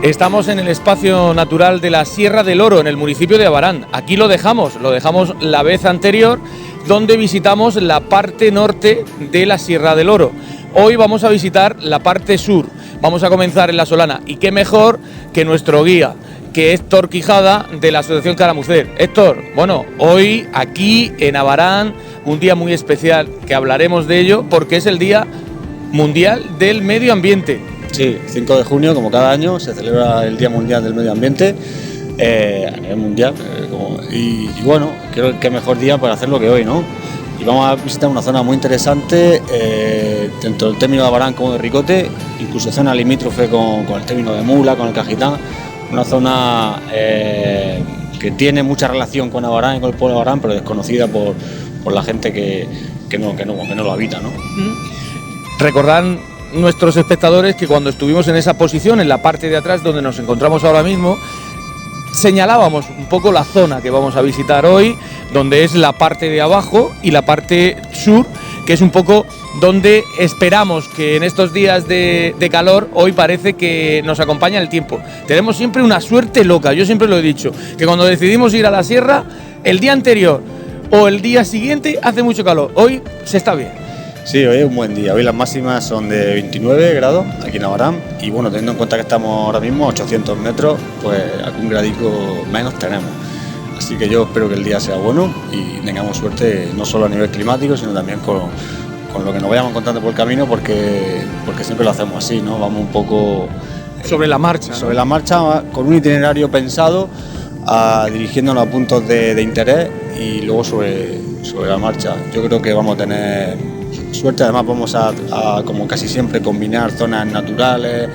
Estamos en el espacio natural de la Sierra del Oro, en el municipio de Abarán. Aquí lo dejamos la vez anterior, donde visitamos la parte norte de la Sierra del Oro. Hoy vamos a visitar la parte sur, vamos a comenzar en La Solana, y qué mejor que nuestro guía, que es Héctor Quijada, de la Asociación Caramucer. Héctor, bueno, hoy aquí en Abarán, un día muy especial, que hablaremos de ello, porque es el Día Mundial del Medio Ambiente. Sí, 5 de junio, como cada año, se celebra el Día Mundial del Medio Ambiente a nivel mundial. Y bueno, creo que mejor día para hacerlo que hoy, ¿no? Y vamos a visitar una zona muy interesante, dentro del término de Abarán como de Ricote, incluso zona limítrofe con el término de Mula, con el Cajitán, una zona que tiene mucha relación con Abarán y con el pueblo de Abarán, pero desconocida por la gente que no lo habita, ¿no? Recordad nuestros espectadores que cuando estuvimos en esa posición, en la parte de atrás donde nos encontramos ahora mismo, señalábamos un poco la zona que vamos a visitar hoy, donde es la parte de abajo y la parte sur, que es un poco donde esperamos que en estos días de calor, hoy parece que nos acompaña el tiempo. Tenemos siempre una suerte loca, yo siempre lo he dicho, que cuando decidimos ir a la sierra, el día anterior o el día siguiente hace mucho calor. Hoy se está bien. Sí, hoy es un buen día. Hoy las máximas son de 29 grados aquí en Abarán y bueno, teniendo en cuenta que estamos ahora mismo a 800 metros, pues algún gradico menos tenemos. Así que yo espero que el día sea bueno y tengamos suerte no solo a nivel climático, sino también con lo que nos vayamos encontrando por el camino, porque siempre lo hacemos así, ¿no? Vamos un poco sobre la marcha, ¿no? Sobre la marcha, con un itinerario pensado, dirigiéndonos a puntos de interés y luego sobre la marcha. Yo creo que vamos a tener suerte. Además vamos a como casi siempre, combinar zonas naturales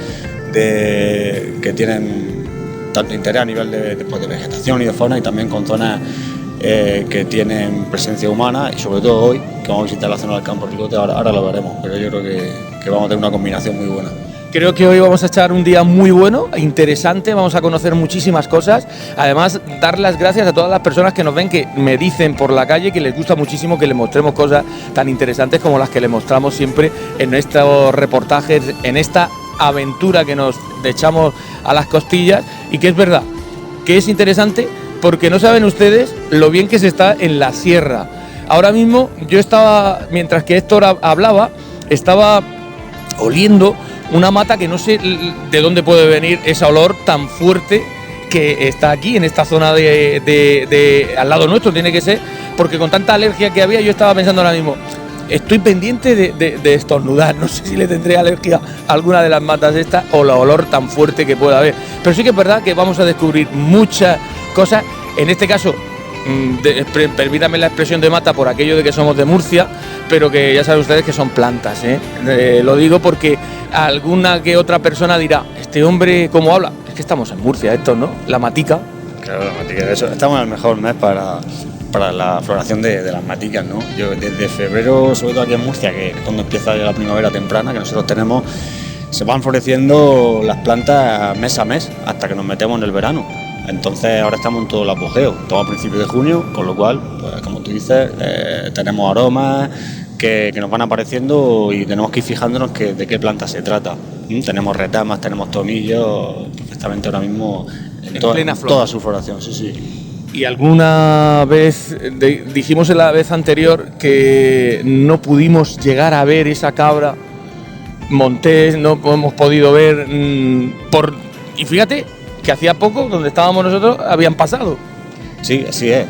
que tienen tanto interés a nivel de vegetación y de fauna, y también con zonas que tienen presencia humana, y sobre todo hoy, que vamos a visitar la zona del Campo Ricote, ahora lo veremos, pero yo creo que vamos a tener una combinación muy buena. Creo que hoy vamos a echar un día muy bueno, interesante, vamos a conocer muchísimas cosas. Además, dar las gracias a todas las personas que nos ven, que me dicen por la calle que les gusta muchísimo que les mostremos cosas tan interesantes como las que les mostramos siempre en estos reportajes, en esta aventura que nos echamos a las costillas, y que es verdad, que es interesante porque no saben ustedes lo bien que se está en la sierra. Ahora mismo yo estaba, mientras que Héctor hablaba, estaba oliendo una mata que no sé de dónde puede venir ese olor tan fuerte que está aquí en esta zona de al lado nuestro, tiene que ser, porque con tanta alergia que había, yo estaba pensando ahora mismo, estoy pendiente de estornudar, no sé si le tendré alergia a alguna de las matas estas o el olor tan fuerte que pueda haber, pero sí que es verdad que vamos a descubrir muchas cosas, en este caso, permítanme la expresión de mata por aquello de que somos de Murcia, pero que ya saben ustedes que son plantas, lo digo porque alguna que otra persona dirá, este hombre cómo habla, es que estamos en Murcia, esto, ¿no? La matica. Claro, la matica, de eso estamos en el mejor mes para la floración de las maticas, ¿no? Yo desde febrero, sobre todo aquí en Murcia, que es cuando empieza ya la primavera temprana, que nosotros tenemos, se van floreciendo las plantas mes a mes, hasta que nos metemos en el verano. Entonces ahora estamos en todo el apogeo, estamos a principios de junio, con lo cual, pues, como tú dices, tenemos aromas que nos van apareciendo y tenemos que ir fijándonos de qué planta se trata. Tenemos retamas, tenemos tomillos, perfectamente ahora mismo en toda su floración, sí. Y alguna vez, dijimos en la vez anterior que no pudimos llegar a ver esa cabra montés, no hemos podido ver y fíjate que hacía poco, donde estábamos nosotros, habían pasado. Sí, así es.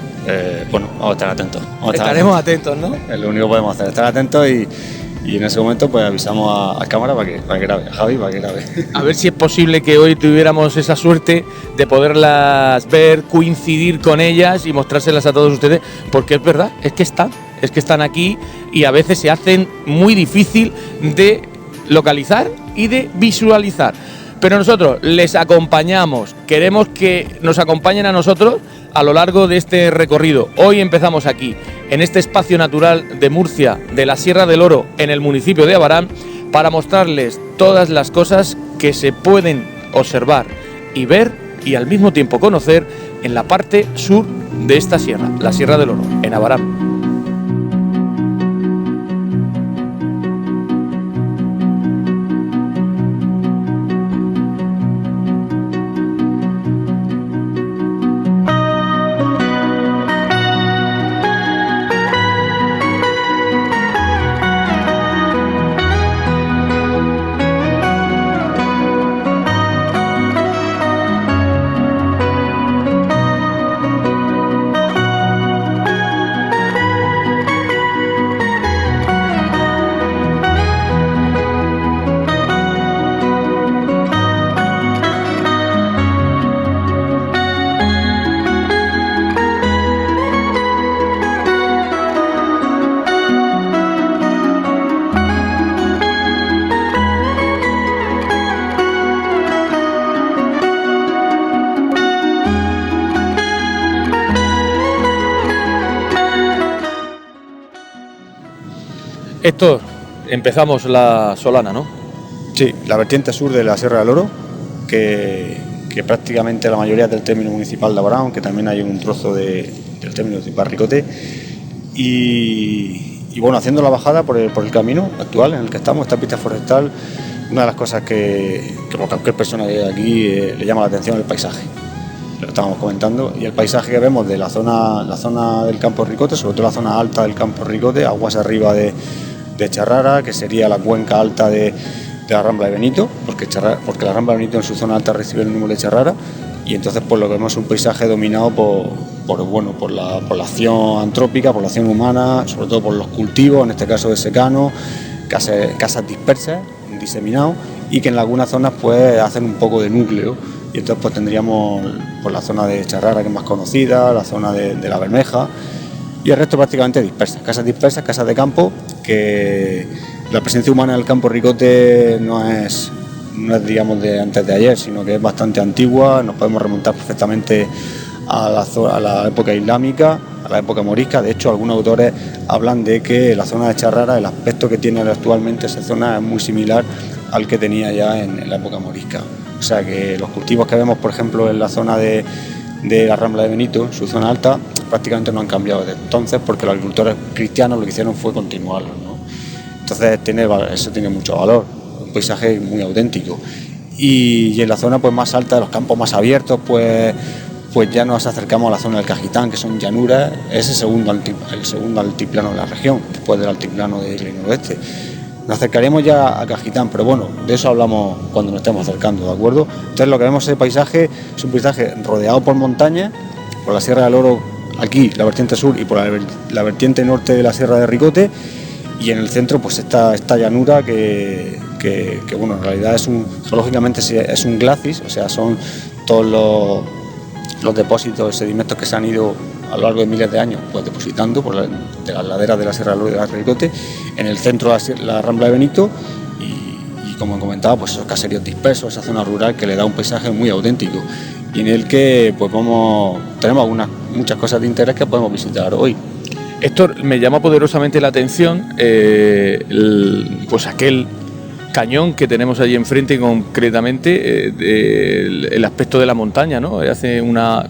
Bueno, vamos a estar atentos. Estaremos atentos, ¿no? Es lo único que podemos hacer, estar atentos y en ese momento pues avisamos a cámara para que grabe, a Javi para que grabe. A ver si es posible que hoy tuviéramos esa suerte de poderlas ver, coincidir con ellas y mostrárselas a todos ustedes, porque es verdad, es que están aquí y a veces se hacen muy difícil de localizar y de visualizar. Pero nosotros les acompañamos, queremos que nos acompañen a nosotros a lo largo de este recorrido. Hoy empezamos aquí, en este espacio natural de Murcia, de la Sierra del Oro, en el municipio de Abarán, para mostrarles todas las cosas que se pueden observar y ver y al mismo tiempo conocer en la parte sur de esta sierra, la Sierra del Oro, en Abarán. Héctor, empezamos la Solana, ¿no? Sí, la vertiente sur de la Sierra del Oro, que prácticamente la mayoría es del término municipal de Abraham, que también hay un trozo del término municipal Ricote, y bueno, haciendo la bajada por el camino actual en el que estamos, esta pista forestal, una de las cosas que cualquier persona que llegue aquí le llama la atención es el paisaje. Lo estábamos comentando, y el paisaje que vemos de la zona del campo Ricote, sobre todo la zona alta del campo Ricote, aguas arriba de Charrara, que sería la cuenca alta de la Rambla de Benito, porque la Rambla de Benito en su zona alta recibe el número de Charrara, y entonces pues lo que vemos es un paisaje dominado por la acción antrópica, por la acción humana, sobre todo por los cultivos, en este caso de secano, casas dispersas, diseminados, y que en algunas zonas pues hacen un poco de núcleo, y entonces pues tendríamos pues la zona de Charrara, que es más conocida, la zona de la Bermeja, y el resto prácticamente dispersas, casas de campo, que la presencia humana en el campo Ricote no es digamos de antes de ayer, sino que es bastante antigua. Nos podemos remontar perfectamente a la época islámica, a la época morisca. De hecho, algunos autores hablan de que la zona de Charrara, el aspecto que tiene actualmente esa zona es muy similar al que tenía ya en la época morisca. O sea que los cultivos que vemos, por ejemplo, en la zona de la Rambla de Benito, en su zona alta, prácticamente no han cambiado desde entonces, porque los agricultores cristianos lo que hicieron fue continuarlos, ¿no? Entonces eso tiene mucho valor, un paisaje muy auténtico. Y en la zona pues más alta, de los campos más abiertos, pues ya nos acercamos a la zona del Cajitán, que son llanuras, es el segundo altiplano de la región, después del altiplano del noroeste. Nos acercaremos ya a Cajitán, pero bueno, de eso hablamos cuando nos estemos acercando, ¿de acuerdo? Entonces lo que vemos en el paisaje es un paisaje rodeado por montañas, por la Sierra del Oro, aquí la vertiente sur, y por la vertiente norte de la Sierra de Ricote, y en el centro pues esta llanura que bueno, en realidad geológicamente es un glacis, o sea, son todos los depósitos, sedimentos que se han ido a lo largo de miles de años pues depositando de las laderas de la Sierra del Oro y de la Ricote, en el centro la Rambla de Benito, y como comentaba, pues esos caseríos dispersos, esa zona rural que le da un paisaje muy auténtico, y en el que pues tenemos muchas cosas de interés que podemos visitar hoy. Héctor, me llama poderosamente la atención pues aquel cañón que tenemos allí enfrente, concretamente el aspecto de la montaña, ¿no? Hace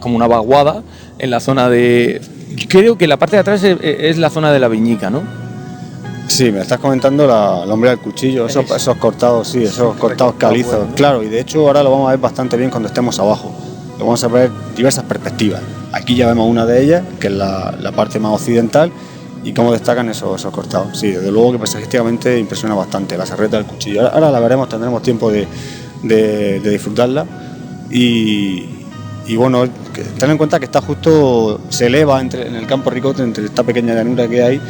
como una vaguada en la zona de... Creo que la parte de atrás es la zona de la Viñica, ¿no? Sí, me estás comentando la hombre del cuchillo, esos cortados, sí, esos cortados calizos, bueno, ¿no? Claro, y de hecho ahora lo vamos a ver bastante bien cuando estemos abajo. Lo vamos a ver diversas perspectivas. Aquí ya vemos una de ellas, que es la parte más occidental, y cómo destacan esos cortados. Sí, desde luego que paisajísticamente impresiona bastante la serreta del cuchillo. Ahora la veremos, tendremos tiempo de disfrutarla. Y bueno, ten en cuenta que está justo, se eleva en el campo Ricote, entre esta pequeña llanura que hay,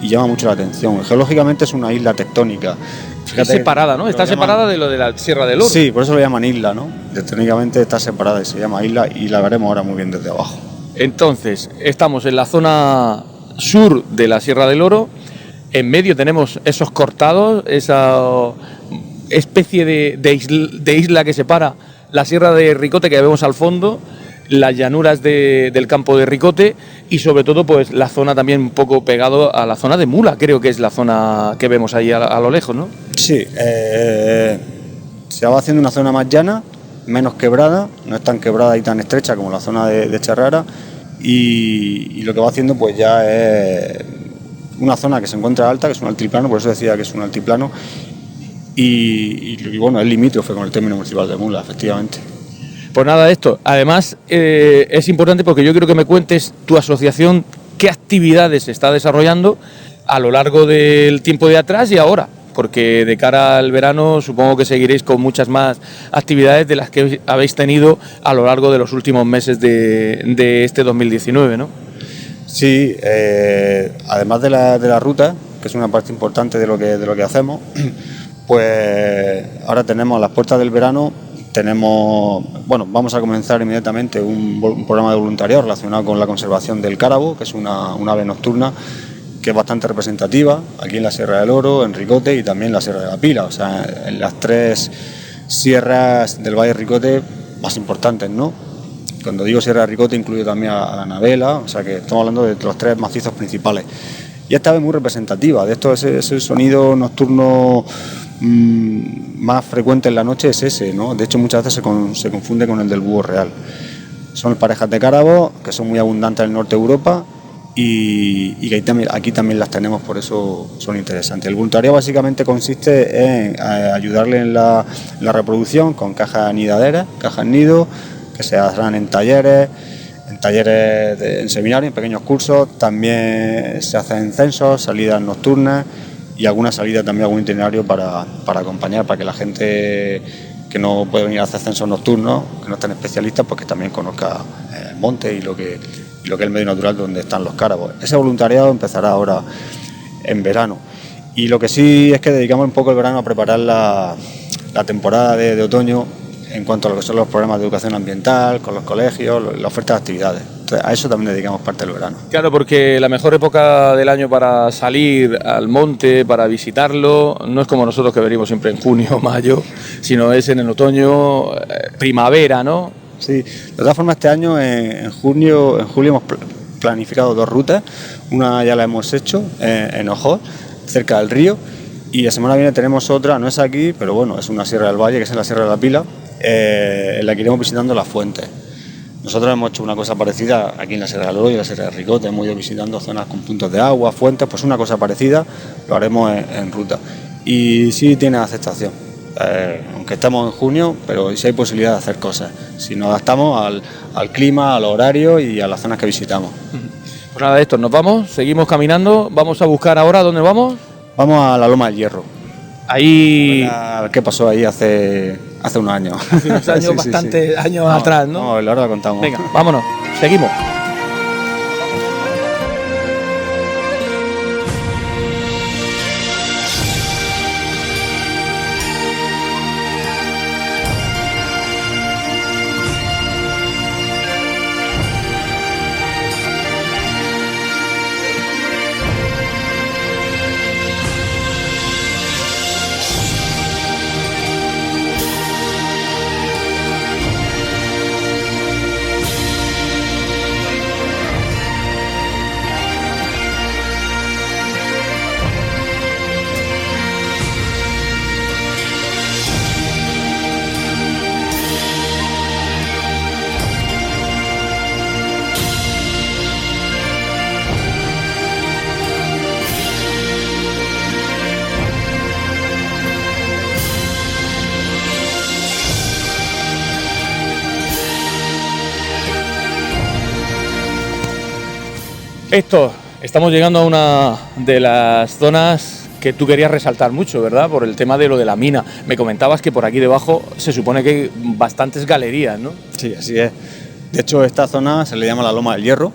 y llama mucho la atención. Geológicamente es una isla tectónica. Fíjate, es separada, ¿no? Está separada de lo de la Sierra del Oro. Sí, por eso lo llaman isla, ¿no? Técnicamente está separada y se llama isla, y la veremos ahora muy bien desde abajo. Entonces, estamos en la zona sur de la Sierra del Oro. En medio tenemos esos cortados, esa especie de isla que separa la Sierra de Ricote que vemos al fondo, las llanuras del campo de Ricote, y sobre todo pues la zona también un poco pegado a la zona de Mula, creo que es la zona que vemos ahí a lo lejos, ¿no? Sí, se va haciendo una zona más llana, menos quebrada, no es tan quebrada y tan estrecha como la zona de Charrara, y lo que va haciendo pues ya es una zona que se encuentra alta, que es un altiplano, por eso decía que es un altiplano, y bueno, es limítrofe con el término municipal de Mula, efectivamente. Pues nada, esto. Además, es importante porque yo quiero que me cuentes tu asociación, qué actividades se está desarrollando a lo largo del tiempo de atrás y ahora, porque de cara al verano supongo que seguiréis con muchas más actividades de las que habéis tenido a lo largo de los últimos meses de este 2019, ¿no? Sí, además de la ruta, que es una parte importante de lo que hacemos, pues ahora tenemos las puertas del verano. Vamos a comenzar inmediatamente un programa de voluntariado relacionado con la conservación del cárabo, que es una ave nocturna que es bastante representativa aquí en la Sierra del Oro, en Ricote y también en la Sierra de la Pila, o sea, en las tres sierras del Valle de Ricote más importantes, ¿no? Cuando digo Sierra de Ricote incluyo también a la Navela, o sea que estamos hablando de los tres macizos principales. y esta vez muy representativa. De esto es el sonido nocturno más frecuente en la noche, es ese, ¿no? De hecho, muchas veces se confunde con el del búho real. Son parejas de cárabos que son muy abundantes en el norte de Europa y que aquí también las tenemos, por eso son interesantes. El voluntariado básicamente consiste en ayudarle en la reproducción con cajas nidaderas, cajas nido, que se harán en talleres en seminarios, en pequeños cursos. También se hacen censos, salidas nocturnas y alguna salida también, algún itinerario para acompañar, para que la gente que no puede venir a hacer censos nocturnos, que no estén especialistas, pues que también conozca el monte y lo que es el medio natural donde están los cárabos. Ese voluntariado empezará ahora en verano. Y lo que sí es que dedicamos un poco el verano a preparar la temporada de otoño en cuanto a lo que son los programas de educación ambiental, con los colegios, la oferta de actividades. Entonces, a eso también dedicamos parte del verano. Claro, porque la mejor época del año para salir al monte, para visitarlo, no es como nosotros que venimos siempre en junio o mayo, sino es en el otoño, primavera, ¿no? Sí, de todas formas este año en julio hemos planificado 2 rutas. Una ya la hemos hecho en Ojot, cerca del río, y la semana que viene tenemos otra, no es aquí, pero bueno, es una sierra del Valle, que es en la Sierra de la Pila, en la que iremos visitando las fuentes. Nosotros hemos hecho una cosa parecida aquí en la Sierra del Oro y en la Sierra de Ricote, hemos ido visitando zonas con puntos de agua, fuentes, pues una cosa parecida lo haremos en ruta. Y sí tiene aceptación, aunque estamos en junio, pero sí hay posibilidad de hacer cosas, si nos adaptamos al clima, al horario y a las zonas que visitamos. Pues nada de esto, nos vamos, seguimos caminando, vamos a buscar ahora, ¿dónde vamos? Vamos a la Loma del Hierro. Ahí... ¿Qué pasó ahí hace unos años? Hace unos años, sí, bastantes sí. Años atrás, ¿no? No, ahora lo contamos. Venga, vámonos, seguimos. Estamos llegando a una de las zonas que tú querías resaltar mucho, ¿verdad? Por el tema de lo de la mina. Me comentabas que por aquí debajo se supone que hay bastantes galerías, ¿no? Sí, así es. De hecho, esta zona se le llama la Loma del Hierro,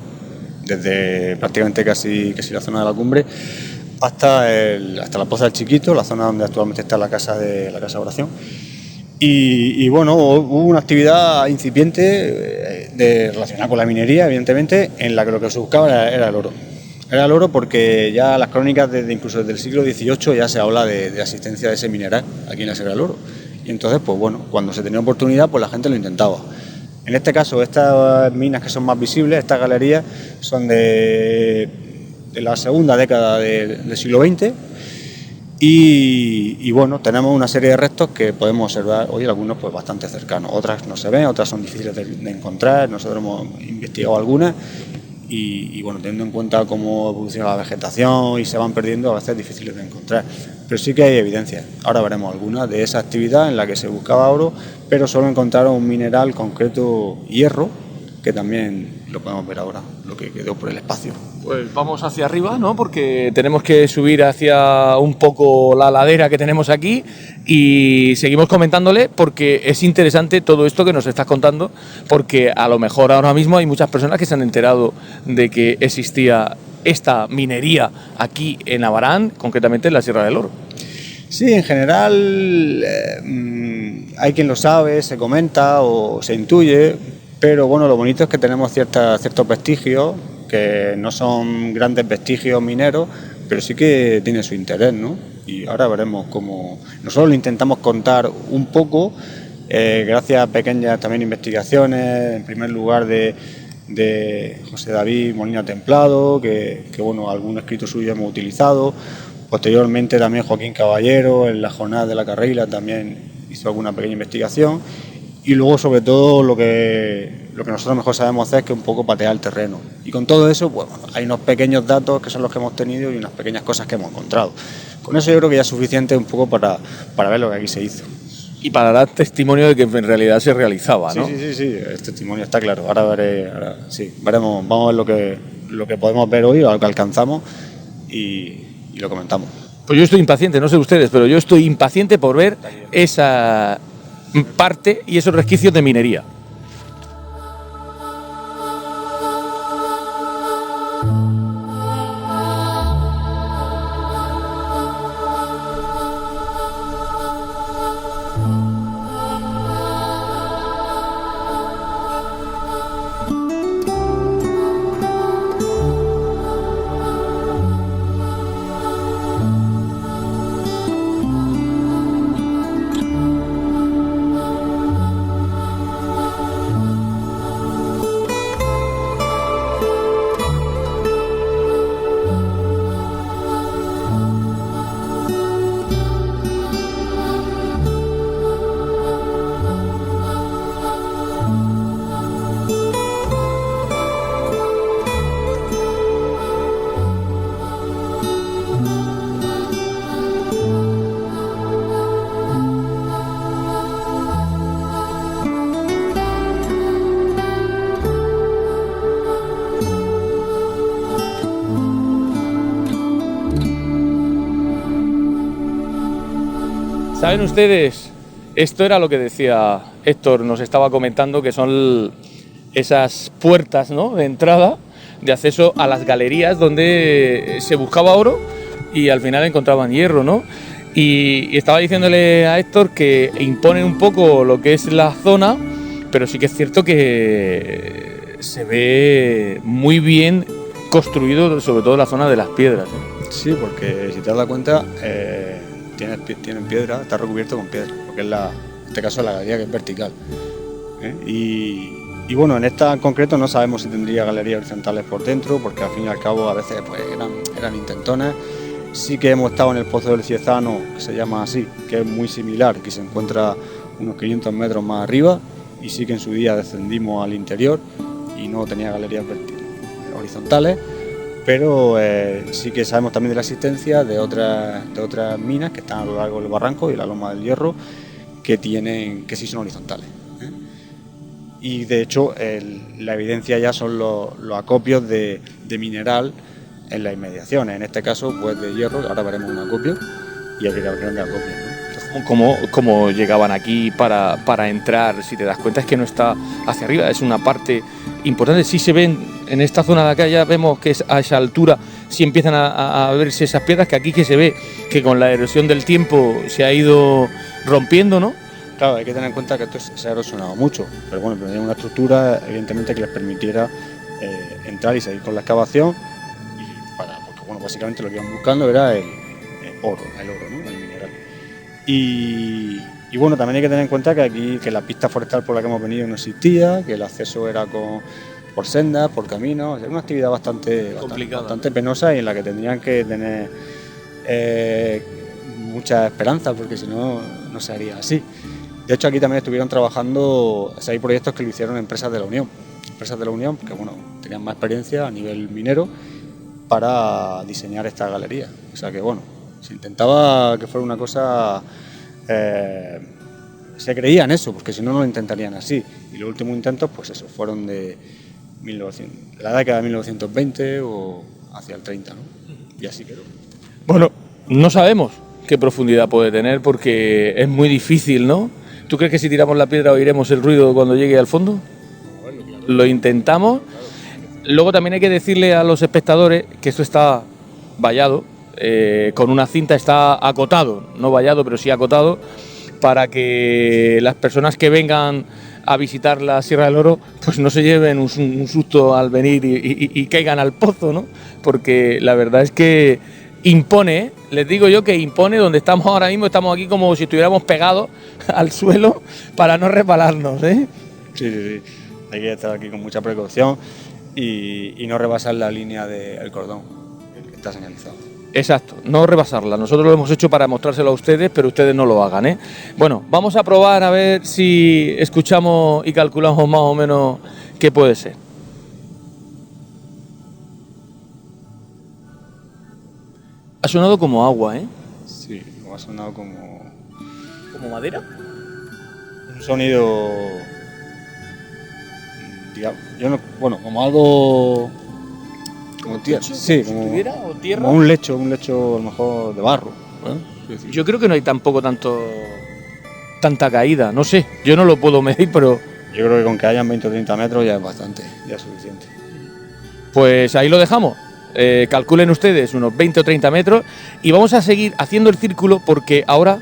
desde prácticamente casi la zona de la cumbre hasta la Poza del Chiquito, la zona donde actualmente está la casa de oración. Y bueno, hubo una actividad incipiente relacionada con la minería, evidentemente, en la que lo que se buscaba era el oro. Era el oro porque ya las crónicas, incluso desde el siglo XVIII, ya se habla de la existencia de ese mineral aquí en la Sierra del Oro. Y entonces, pues bueno, cuando se tenía oportunidad, pues la gente lo intentaba. En este caso, estas minas que son más visibles, estas galerías, son de la segunda década del siglo XX. Y bueno, tenemos una serie de restos que podemos observar hoy, algunos pues bastante cercanos, otras no se ven, otras son difíciles de encontrar. Nosotros hemos investigado algunas y bueno, teniendo en cuenta cómo evoluciona la vegetación y se van perdiendo, a veces difíciles de encontrar, pero sí que hay evidencia. Ahora veremos algunas de esa actividad en la que se buscaba oro, pero solo encontraron un mineral concreto, hierro, que también lo podemos ver ahora, lo que quedó por el espacio. Pues vamos hacia arriba, ¿no? Porque tenemos que subir hacia un poco la ladera que tenemos aquí y seguimos comentándole porque es interesante todo esto que nos estás contando, porque a lo mejor ahora mismo hay muchas personas que se han enterado de que existía esta minería aquí en Abarán, concretamente en la Sierra del Oro. Sí, en general hay quien lo sabe, se comenta o se intuye, pero bueno, lo bonito es que tenemos ciertos vestigios, que no son grandes vestigios mineros, pero sí que tiene su interés, ¿no? Y ahora veremos cómo... Nosotros lo intentamos contar un poco, gracias a pequeñas también investigaciones, en primer lugar de de José David Molina Templado, que bueno, algún escrito suyo hemos utilizado. Posteriormente también Joaquín Caballero, en la jornada de la Carrila, también hizo alguna pequeña investigación. Y luego, sobre todo, lo que nosotros mejor sabemos hacer es que un poco patear el terreno. Y con todo eso, pues, hay unos pequeños datos que son los que hemos tenido y unas pequeñas cosas que hemos encontrado. Con eso yo creo que ya es suficiente un poco para ver lo que aquí se hizo. Y para dar testimonio de que en realidad se realizaba, ¿no? Sí, el testimonio está claro. Ahora veremos, vamos a ver lo que podemos ver hoy, lo que alcanzamos y lo comentamos. Pues yo estoy impaciente, no sé ustedes, pero yo estoy impaciente por ver esa parte y esos resquicios de minería. ¿Saben ustedes? Esto era lo que decía Héctor, nos estaba comentando, que son esas puertas, ¿no?, de entrada, de acceso a las galerías donde se buscaba oro y al final encontraban hierro, ¿no? Y estaba diciéndole a Héctor que imponen un poco lo que es la zona, pero sí que es cierto que se ve muy bien construido, sobre todo la zona de las piedras, ¿eh? Sí, porque si te das cuenta, tienen piedra, está recubierto con piedra, porque es en este caso la galería que es vertical. Y bueno, en esta en concreto no sabemos si tendría galerías horizontales por dentro, porque al fin y al cabo a veces pues, eran intentones. Sí que hemos estado en el Pozo del Ciezano, que se llama así, que es muy similar, que se encuentra unos 500 metros más arriba, y sí que en su día descendimos al interior y no tenía galerías horizontales. Pero sí que sabemos también de la existencia de otras minas que están a lo largo del barranco y la Loma del Hierro que sí son horizontales. Y de hecho la evidencia ya son los acopios de mineral en las inmediaciones, en este caso pues de hierro, ahora veremos un acopio y aquí veremos el acopio, ¿no? ¿Cómo llegaban aquí para entrar? Si te das cuenta es que no está hacia arriba, es una parte importante. Sí se ven en esta zona de acá, ya vemos que a esa altura sí empiezan a verse esas piedras, que aquí que se ve que con la erosión del tiempo se ha ido rompiendo, ¿no? Claro, hay que tener en cuenta que esto se ha erosionado mucho, pero bueno, tenía una estructura evidentemente que les permitiera entrar y seguir con la excavación, porque bueno, básicamente lo que iban buscando era el oro, ¿no? El mineral. Y bueno, también hay que tener en cuenta que la pista forestal por la que hemos venido no existía, que el acceso era por sendas, por caminos, era una actividad bastante penosa y en la que tendrían que tener mucha esperanza, porque si no, no se haría así. De hecho, aquí también estuvieron trabajando, hay proyectos que lo hicieron empresas de la Unión, que bueno, tenían más experiencia a nivel minero para diseñar esta galería. O sea que bueno, se intentaba que fuera una cosa, se creía en eso, porque si no, no lo intentarían así. Y los últimos intentos, pues eso, fueron de la década de 1920 o hacia el 30, ¿no? Y así quedó. Bueno, no sabemos qué profundidad puede tener porque es muy difícil, ¿no? ¿Tú crees que si tiramos la piedra oiremos el ruido cuando llegue al fondo? Bueno, claro. Lo intentamos. Luego también hay que decirle a los espectadores que esto está vallado, con una cinta, está acotado, no vallado, pero sí acotado, para que las personas que vengan a visitar la Sierra del Oro pues no se lleven un susto al venir y caigan al pozo, ¿no? Porque la verdad es que impone, ¿eh? Les digo yo que impone. Donde estamos ahora mismo, estamos aquí como si estuviéramos pegados al suelo para no resbalarnos, ¿eh? Sí. Hay que estar aquí con mucha precaución y no rebasar la línea del cordón, el que está señalizado. Exacto, no rebasarla. Nosotros lo hemos hecho para mostrárselo a ustedes, pero ustedes no lo hagan, ¿eh? Bueno, vamos a probar a ver si escuchamos y calculamos más o menos qué puede ser. Ha sonado como agua, ¿eh? Sí, ha sonado como ¿Como madera? un sonido, digamos, como algo, como tierra, sí, como ¿O tierra? como un lecho a lo mejor de barro, ¿eh? Yo creo que no hay tampoco tanta caída, no sé, yo no lo puedo medir, pero Yo creo que con que hayan 20 o 30 metros ya es bastante, ya es suficiente. pues ahí lo dejamos. Calculen ustedes unos 20 o 30 metros y vamos a seguir haciendo el círculo porque ahora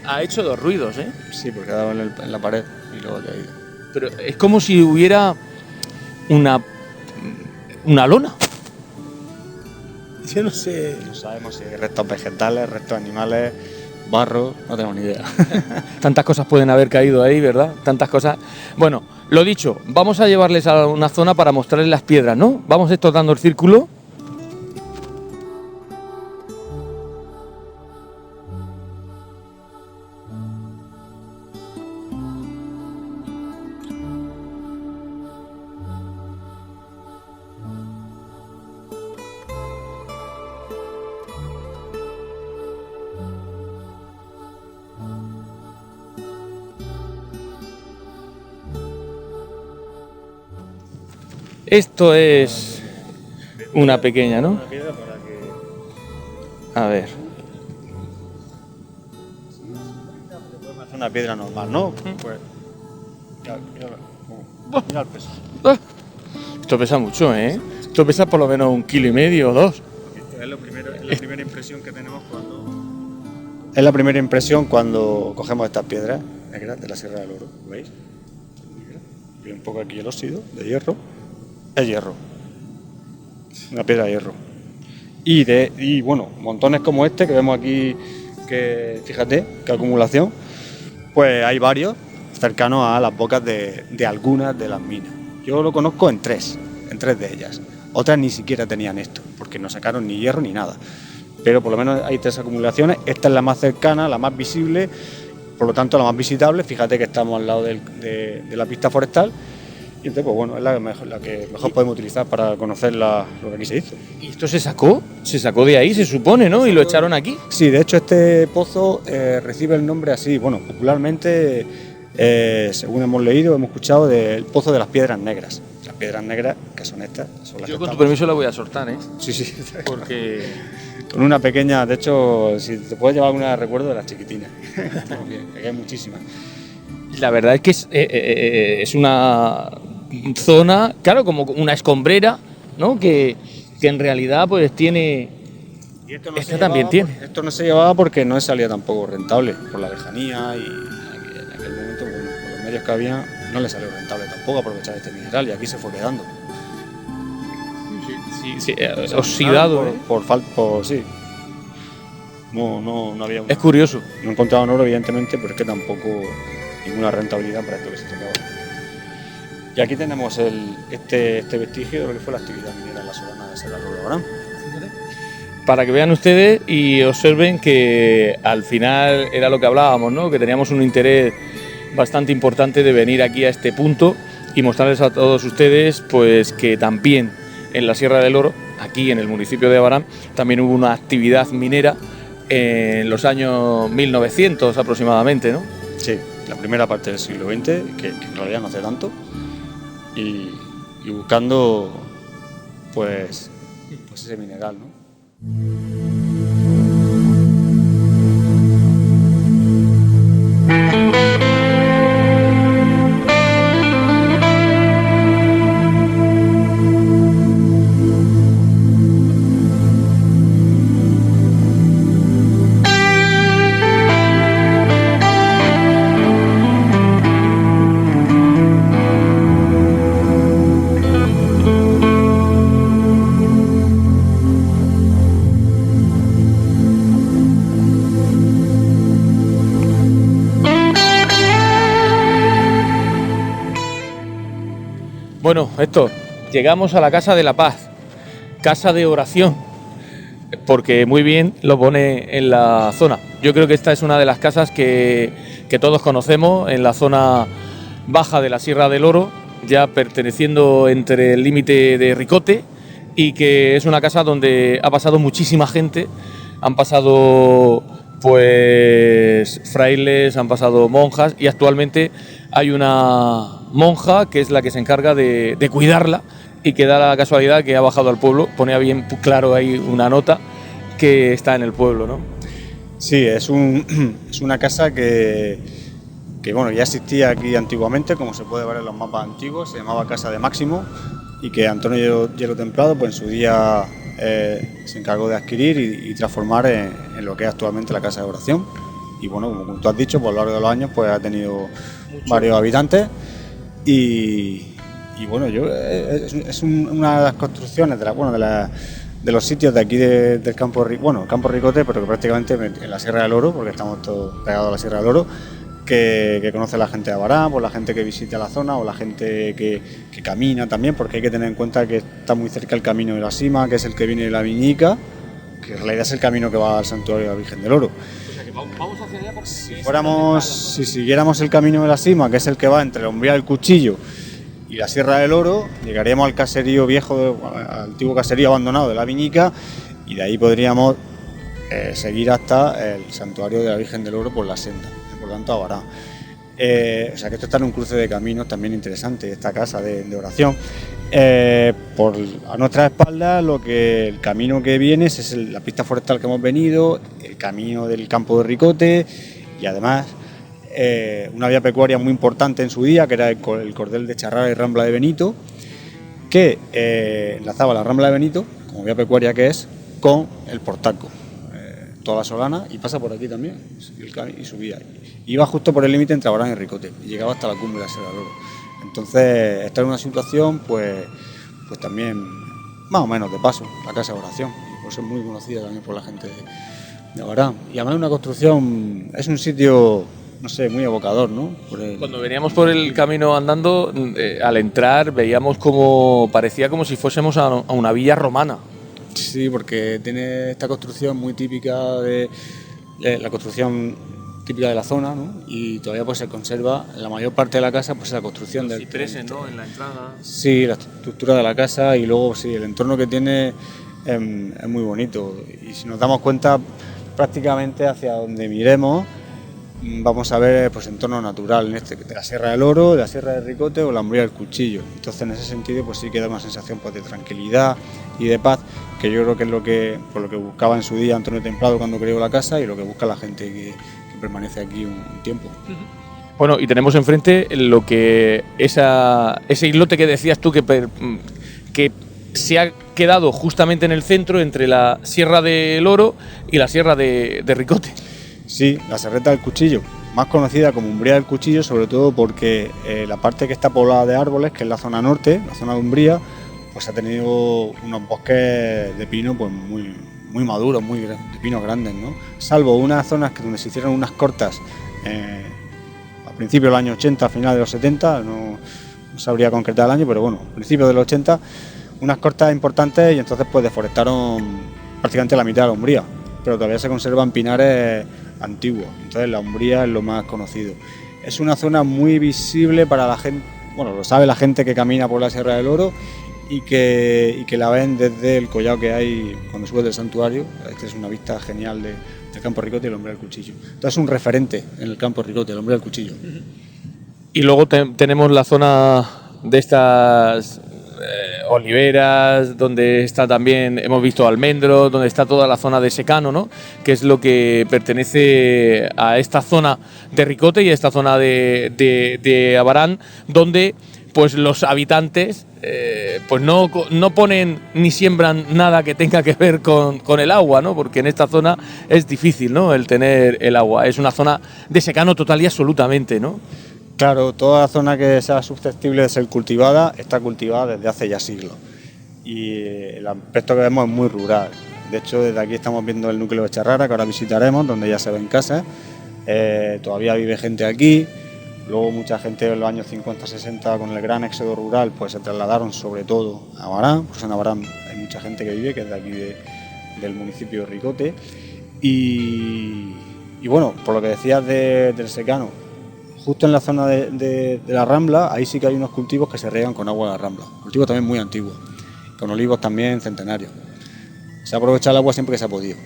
ha hecho dos ruidos, ¿eh? Sí, porque ha dado en la pared y luego ha caído. Pero es como si hubiera una lona. Yo no sé. No sabemos si hay restos vegetales, restos animales, barro, no tenemos ni idea. Tantas cosas pueden haber caído ahí, ¿verdad? Tantas cosas. Bueno, lo dicho, vamos a llevarles a una zona para mostrarles las piedras, ¿no? Vamos esto dando el círculo. Esto es una pequeña, ¿no? A ver. Es una piedra normal, ¿no? Pues. Mira el peso. Ah, esto pesa mucho, ¿eh? Esto pesa por lo menos 1,5 kilos o 2. Es la primera impresión que tenemos cuando. Es la primera impresión cuando cogemos estas piedras negras de la Sierra del Oro, ¿veis? Y un poco aquí el óxido de hierro. Es hierro. Una piedra de hierro. Y bueno, montones como este que vemos aquí, que fíjate, qué acumulación, pues hay varios cercanos a las bocas de algunas de las minas. Yo lo conozco en tres de ellas. Otras ni siquiera tenían esto, porque no sacaron ni hierro ni nada. Pero por lo menos hay 3 acumulaciones. Esta es la más cercana, la más visible, por lo tanto la más visitable. Fíjate que estamos al lado de la pista forestal. Y entonces, pues bueno, es la que mejor podemos utilizar para conocer lo que aquí se hizo. ¿Y esto se sacó? Se sacó de ahí, se supone, ¿no? Y lo echaron aquí. Sí, de hecho este pozo recibe el nombre así, bueno, popularmente, según hemos leído, hemos escuchado, del Pozo de las Piedras Negras. Las piedras negras, que son estas, son las Yo que con tu estamos. permiso la voy a soltar, ¿eh? Sí, sí. Porque Con una pequeña, de hecho, si te puedes llevar alguna recuerdo de las chiquitinas. Porque hay muchísimas. la verdad es que es una zona, claro, como una escombrera, ¿no? Que en realidad pues tiene... Y esto Esta también tiene. Esto no se llevaba porque no salía tampoco rentable, por la lejanía y en aquel momento, bueno, por los medios que había, no le salió rentable tampoco aprovechar este mineral y aquí se fue quedando. Sí, oxidado. Sí. No había Es curioso. No encontraban oro, evidentemente, pero es que tampoco ninguna rentabilidad para esto que se sacaba. Y aquí tenemos este vestigio de lo que fue la actividad minera en la Solana de Serra de Abraham. Para que vean ustedes y observen que al final era lo que hablábamos, ¿no? Que teníamos un interés bastante importante de venir aquí a este punto y mostrarles a todos ustedes pues que también en la Sierra del Oro, aquí en el municipio de Abarán, también hubo una actividad minera en los años 1900 aproximadamente, ¿no? Sí, la primera parte del siglo XX, que en realidad no hace tanto, y buscando pues ese mineral, ¿no? Bueno, Héctor, llegamos a la Casa de la Paz, casa de oración, porque muy bien lo pone en la zona. Yo creo que esta es una de las casas que todos conocemos en la zona baja de la Sierra del Oro, ya perteneciendo entre el límite de Ricote, y que es una casa donde ha pasado muchísima gente. Han pasado pues frailes, han pasado monjas, y actualmente hay una monja que es la que se encarga de cuidarla, y que da la casualidad que ha bajado al pueblo. Ponía bien claro ahí una nota que está en el pueblo, ¿no? Sí, es una casa que bueno, ya existía aquí antiguamente, como se puede ver en los mapas antiguos. Se llamaba Casa de Máximo, y que Antonio Hielo Templado pues en su día se encargó de adquirir y transformar en lo que es actualmente la Casa de Oración. Y bueno, como tú has dicho, por lo largo de los años pues ha tenido varios habitantes, y bueno, es una de las construcciones de los sitios de aquí del campo, el campo Ricote, pero que prácticamente en la Sierra del Oro, porque estamos todos pegados a la Sierra del Oro, que conoce la gente de Abarán, por la gente que visita la zona, o la gente que camina también, porque hay que tener en cuenta que está muy cerca el camino de la Sima, que es el que viene de la Viñica, que en realidad es el camino que va al santuario de la Virgen del Oro. O sea que vamos hacia allá porque si siguiéramos el camino de la Sima, que es el que va entre la Umbría del Cuchillo y la Sierra del Oro, llegaríamos al caserío viejo, al antiguo caserío abandonado de la Viñica, y de ahí podríamos seguir hasta el santuario de la Virgen del Oro por la senda, por tanto Abarán. O sea que esto está en un cruce de caminos también interesante, esta casa de oración. A nuestra espalda el camino que viene es la pista forestal que hemos venido, el camino del campo de Ricote, y además una vía pecuaria muy importante en su día, que era el cordel de Charrara y Rambla de Benito, que enlazaba la Rambla de Benito, como vía pecuaria que es, con el Portaco, toda la Solana, y pasa por aquí también, y subía. Iba justo por el límite entre Abarán y Ricote, y llegaba hasta la cumbre de la Sierra del Oro. Entonces, esta es una situación, pues también, más o menos de paso, la Casa de Oración, y por ser muy conocida también por la gente de Abarán. Y además una construcción, es un sitio, no sé, muy evocador, ¿no? Cuando veníamos por el camino andando, al entrar veíamos parecía como si fuésemos a una villa romana. Sí, porque tiene esta construcción muy típica de la construcción típica de la zona, ¿no? Y todavía pues se conserva en la mayor parte de la casa pues la construcción del cipreses, ¿no? En la entrada. Sí, la estructura de la casa, y luego sí, el entorno que tiene es muy bonito, y si nos damos cuenta, prácticamente hacia donde miremos vamos a ver pues entorno natural, de la Sierra del Oro, de la Sierra de Ricote o la Umbría del Cuchillo. Entonces, en ese sentido pues sí que da una sensación pues de tranquilidad y de paz, que yo creo que es lo que buscaba en su día Antonio Templado cuando creó la casa, y lo que busca la gente que permanece aquí un tiempo. Bueno, y tenemos enfrente lo que ese islote que decías tú que se ha quedado justamente en el centro entre la Sierra del Oro y la Sierra de Ricote. Sí, la Serreta del Cuchillo, más conocida como Umbría del Cuchillo, sobre todo porque la parte que está poblada de árboles, que es la zona norte, la zona de Umbría, pues ha tenido unos bosques de pino pues muy maduros, de pinos grandes, ¿no? Salvo unas zonas donde se hicieron unas cortas a principios del año 80, a finales de los 70, no sabría concretar el año, pero bueno, a principios de los 80, unas cortas importantes, y entonces pues deforestaron prácticamente la mitad de la Umbría, pero todavía se conservan pinares antiguos, entonces la Umbría es lo más conocido. Es una zona muy visible para la gente, bueno, lo sabe la gente que camina por la Sierra del Oro, y que la ven desde el collado que hay cuando subes del santuario. Esta es una vista genial del campo Ricote y el Hombre del Cuchillo. Entonces es un referente en el campo Ricote, el Hombre del Cuchillo. Y luego tenemos la zona de estas oliveras, donde está también, hemos visto almendros, donde está toda la zona de secano, ¿no? Que es lo que pertenece a esta zona de Ricote y a esta zona de Abarán, donde pues los habitantes pues no ponen ni siembran nada que tenga que ver con el agua, ¿no? Porque en esta zona es difícil, ¿no?, el tener el agua. Es una zona de secano total y absolutamente, ¿no? Claro, toda la zona que sea susceptible de ser cultivada está cultivada desde hace ya siglos. Y el aspecto que vemos es muy rural. De hecho, desde aquí estamos viendo el núcleo de Charrara, que ahora visitaremos, donde ya se ven casas. Todavía vive gente aquí. Luego mucha gente en los años 50-60 con el gran éxodo rural pues se trasladaron sobre todo a Abarán, pues en Abarán hay mucha gente que vive, que es de aquí del municipio de Ricote. Y bueno, por lo que decías del secano, justo en la zona de la Rambla, ahí sí que hay unos cultivos que se riegan con agua de la Rambla, cultivos también muy antiguos, con olivos también centenarios. Se ha aprovechado el agua siempre que se ha podido.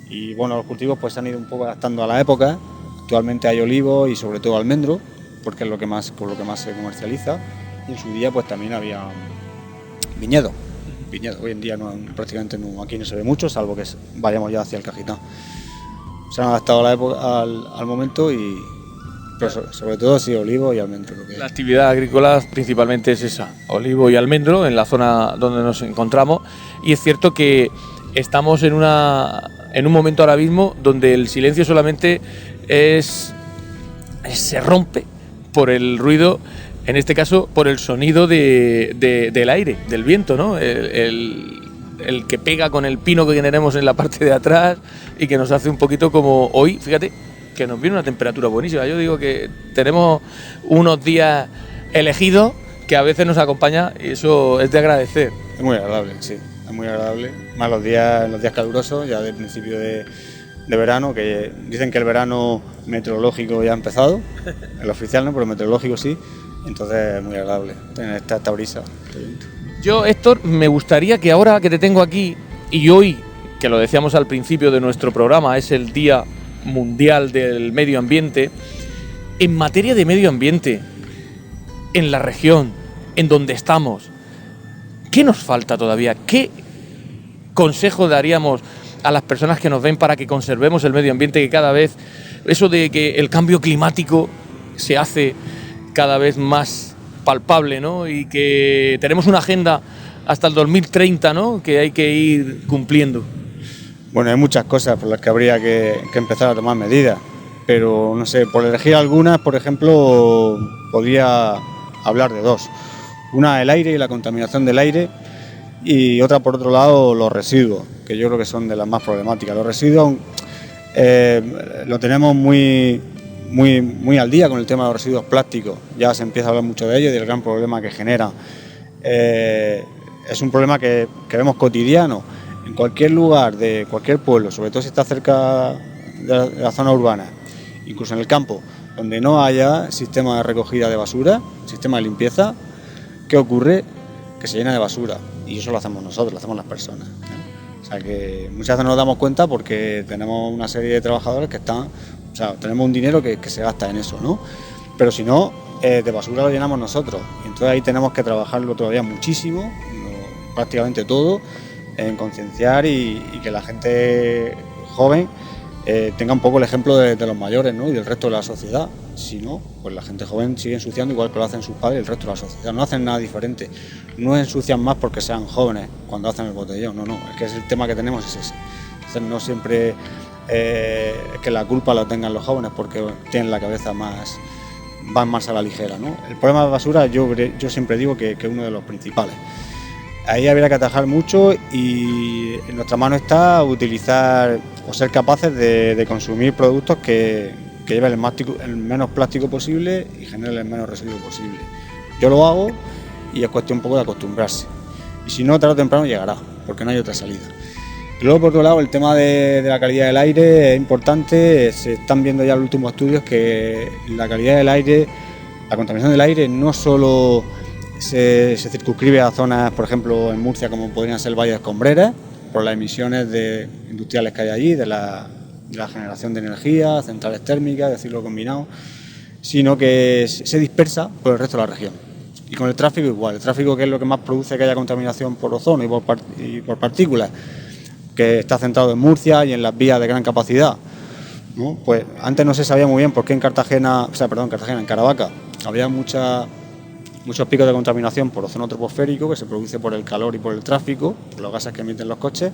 Y bueno, los cultivos pues se han ido un poco adaptando a la época. Actualmente hay olivos y sobre todo almendro, porque es con lo que más se comercializa. Y en su día pues también había viñedo. Hoy en día prácticamente aquí no se ve mucho, salvo que vayamos ya hacia el Cajitán. Se han adaptado a la época, al momento, pero sobre todo sí, olivo y almendro. La actividad agrícola principalmente es esa, olivo y almendro, en la zona donde nos encontramos. Y es cierto que estamos en un momento ahora mismo donde el silencio solamente se rompe por el ruido, en este caso por el sonido del aire, del viento, ¿no? El que pega con el pino que tenemos en la parte de atrás y que nos hace un poquito como hoy, fíjate, que nos viene una temperatura buenísima. Yo digo que tenemos unos días elegidos que a veces nos acompaña y eso es de agradecer. Es muy agradable, sí, es muy agradable. Más los días calurosos, ya del principio de verano, que dicen que el verano meteorológico ya ha empezado, el oficial no, pero el meteorológico sí, entonces es muy agradable tener esta brisa. Yo, Héctor, me gustaría que ahora que te tengo aquí, y hoy, que lo decíamos al principio de nuestro programa, es el Día Mundial del Medio Ambiente, en materia de medio ambiente, en la región, en donde estamos, ¿qué nos falta todavía? ¿Qué consejo daríamos a las personas que nos ven para que conservemos el medio ambiente, que cada vez, eso de que el cambio climático se hace cada vez más palpable, ¿no? Y que tenemos una agenda hasta el 2030, ¿no? Que hay que ir cumpliendo? Bueno, hay muchas cosas por las que habría que empezar a tomar medidas, pero no sé, por elegir algunas, por ejemplo, podría hablar de dos. Una, el aire y la contaminación del aire, y otra, por otro lado, los residuos, que yo creo que son de las más problemáticas. Los residuos lo tenemos muy al día con el tema de los residuos plásticos. Ya se empieza a hablar mucho de ellos y del gran problema que genera. Es un problema que vemos cotidiano en cualquier lugar de cualquier pueblo, sobre todo si está cerca de la zona urbana, incluso en el campo, donde no haya sistema de recogida de basura, sistema de limpieza. ¿Qué ocurre? Que se llena de basura, y eso lo hacemos nosotros, lo hacemos las personas, ¿eh? O sea que muchas veces no nos damos cuenta porque tenemos una serie de trabajadores que tenemos un dinero que se gasta en eso, ¿no? Pero si no, de basura lo llenamos nosotros, y entonces ahí tenemos que trabajarlo todavía muchísimo, prácticamente todo, en concienciar y que la gente joven tenga un poco el ejemplo de los mayores, ¿no? Y del resto de la sociedad. Si no, pues la gente joven sigue ensuciando igual que lo hacen sus padres y el resto de la sociedad. No hacen nada diferente. No ensucian más porque sean jóvenes cuando hacen el botellón. No, es que el tema que tenemos es ese. Entonces no siempre es que la culpa la tengan los jóvenes porque tienen la cabeza van más a la ligera, ¿no? El problema de basura yo siempre digo que es uno de los principales. Ahí habría que atajar mucho y en nuestra mano está utilizar o ser capaces de consumir productos que lleven el menos plástico posible y generen el menos residuo posible. Yo lo hago y es cuestión un poco de acostumbrarse. Y si no, tarde o temprano llegará, porque no hay otra salida. Y luego, por otro lado, el tema de la calidad del aire es importante. Se están viendo ya los últimos estudios que la calidad del aire, la contaminación del aire no solo se circunscribe a zonas, por ejemplo, en Murcia, como podrían ser el Valle de Escombreras, por las emisiones industriales que hay allí, de la generación de energía, centrales térmicas, de ciclo combinado, sino que se dispersa por el resto de la región. Y con el tráfico igual, el tráfico, que es lo que más produce que haya contaminación por ozono y por partículas, que está centrado en Murcia y en las vías de gran capacidad, ¿no? Pues antes no se sabía muy bien por qué en Caravaca había muchos picos de contaminación por ozono troposférico que se produce por el calor y por el tráfico, por los gases que emiten los coches,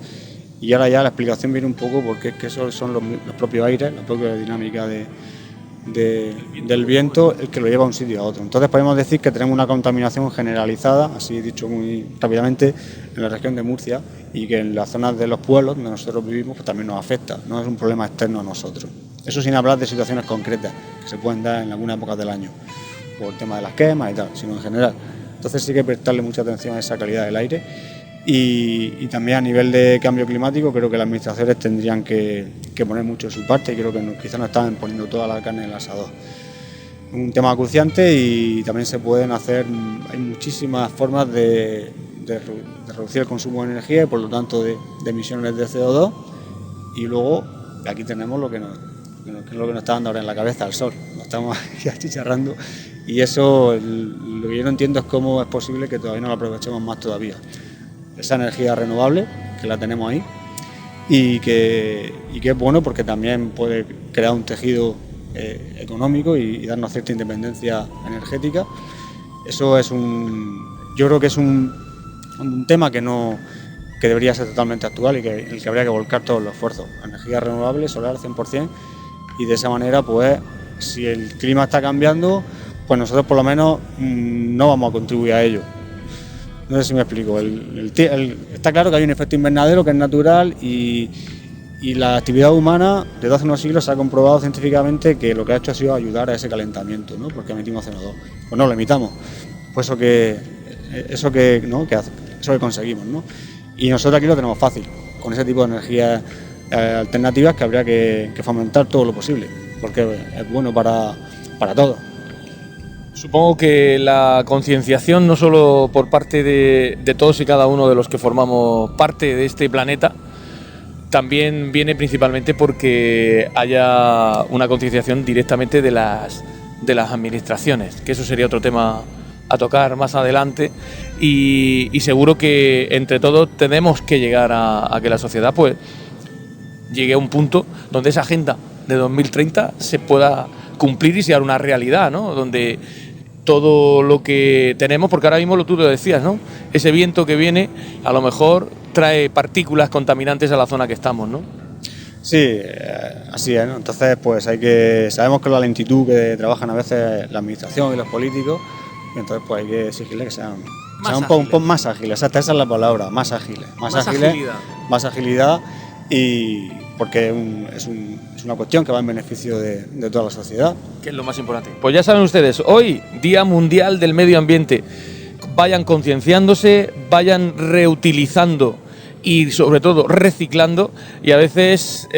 y ahora ya la explicación viene un poco porque es que esos son los propios aires, la propia dinámica del viento el que lo lleva de un sitio a otro. Entonces podemos decir que tenemos una contaminación generalizada, así dicho muy rápidamente, en la región de Murcia, y que en las zonas de los pueblos donde nosotros vivimos pues también nos afecta, no es un problema externo a nosotros. Eso sin hablar de situaciones concretas que se pueden dar en algunas épocas del año, por el tema de las quemas y tal, sino en general. Entonces sí que hay que prestarle mucha atención a esa calidad del aire y también a nivel de cambio climático creo que las administraciones tendrían que poner mucho de su parte y creo que quizás no están poniendo toda la carne en el asador. Un tema acuciante y también se pueden hacer, hay muchísimas formas de reducir el consumo de energía y por lo tanto de emisiones de CO2 y luego aquí tenemos lo que nos está dando ahora en la cabeza, el sol, nos estamos aquí achicharrando y eso lo que yo no entiendo es cómo es posible que todavía no lo aprovechemos más todavía. Esa energía renovable que la tenemos ahí y que es bueno porque también puede crear un tejido económico y darnos cierta independencia energética. Eso es yo creo que es un tema que debería ser totalmente actual y en el que habría que volcar todos los esfuerzos. Energía renovable, solar 100%, y de esa manera, pues, si el clima está cambiando, pues nosotros por lo menos no vamos a contribuir a ello. No sé si me explico. Está claro que hay un efecto invernadero que es natural y la actividad humana desde hace unos siglos se ha comprobado científicamente que lo que ha hecho ha sido ayudar a ese calentamiento, ¿no? Porque emitimos CO2. Pues no lo emitamos. Pues eso que conseguimos, ¿no? Y nosotros aquí lo tenemos fácil, con ese tipo de energías alternativas que habría que fomentar todo lo posible, porque es bueno para todos. Supongo que la concienciación, no solo por parte de todos y cada uno de los que formamos parte de este planeta, también viene principalmente porque haya una concienciación directamente de las administraciones, que eso sería otro tema a tocar más adelante y seguro que entre todos tenemos que llegar a que la sociedad pues llegue a un punto donde esa agenda de 2030 se pueda cumplir y sea una realidad, ¿no? Donde todo lo que tenemos, porque ahora mismo tú lo decías, ¿no? Ese viento que viene a lo mejor trae partículas contaminantes a la zona que estamos, ¿no? Sí, así es, ¿no? Entonces pues sabemos que la lentitud que trabajan a veces la administración y los políticos, y entonces pues hay que exigirles que sean un poco más ágiles, esa es la palabra, más ágiles, más agilidad y porque es una cuestión que va en beneficio de toda la sociedad. Que es lo más importante. Pues ya saben ustedes, hoy, Día Mundial del Medio Ambiente, vayan concienciándose, vayan reutilizando y sobre todo reciclando y a veces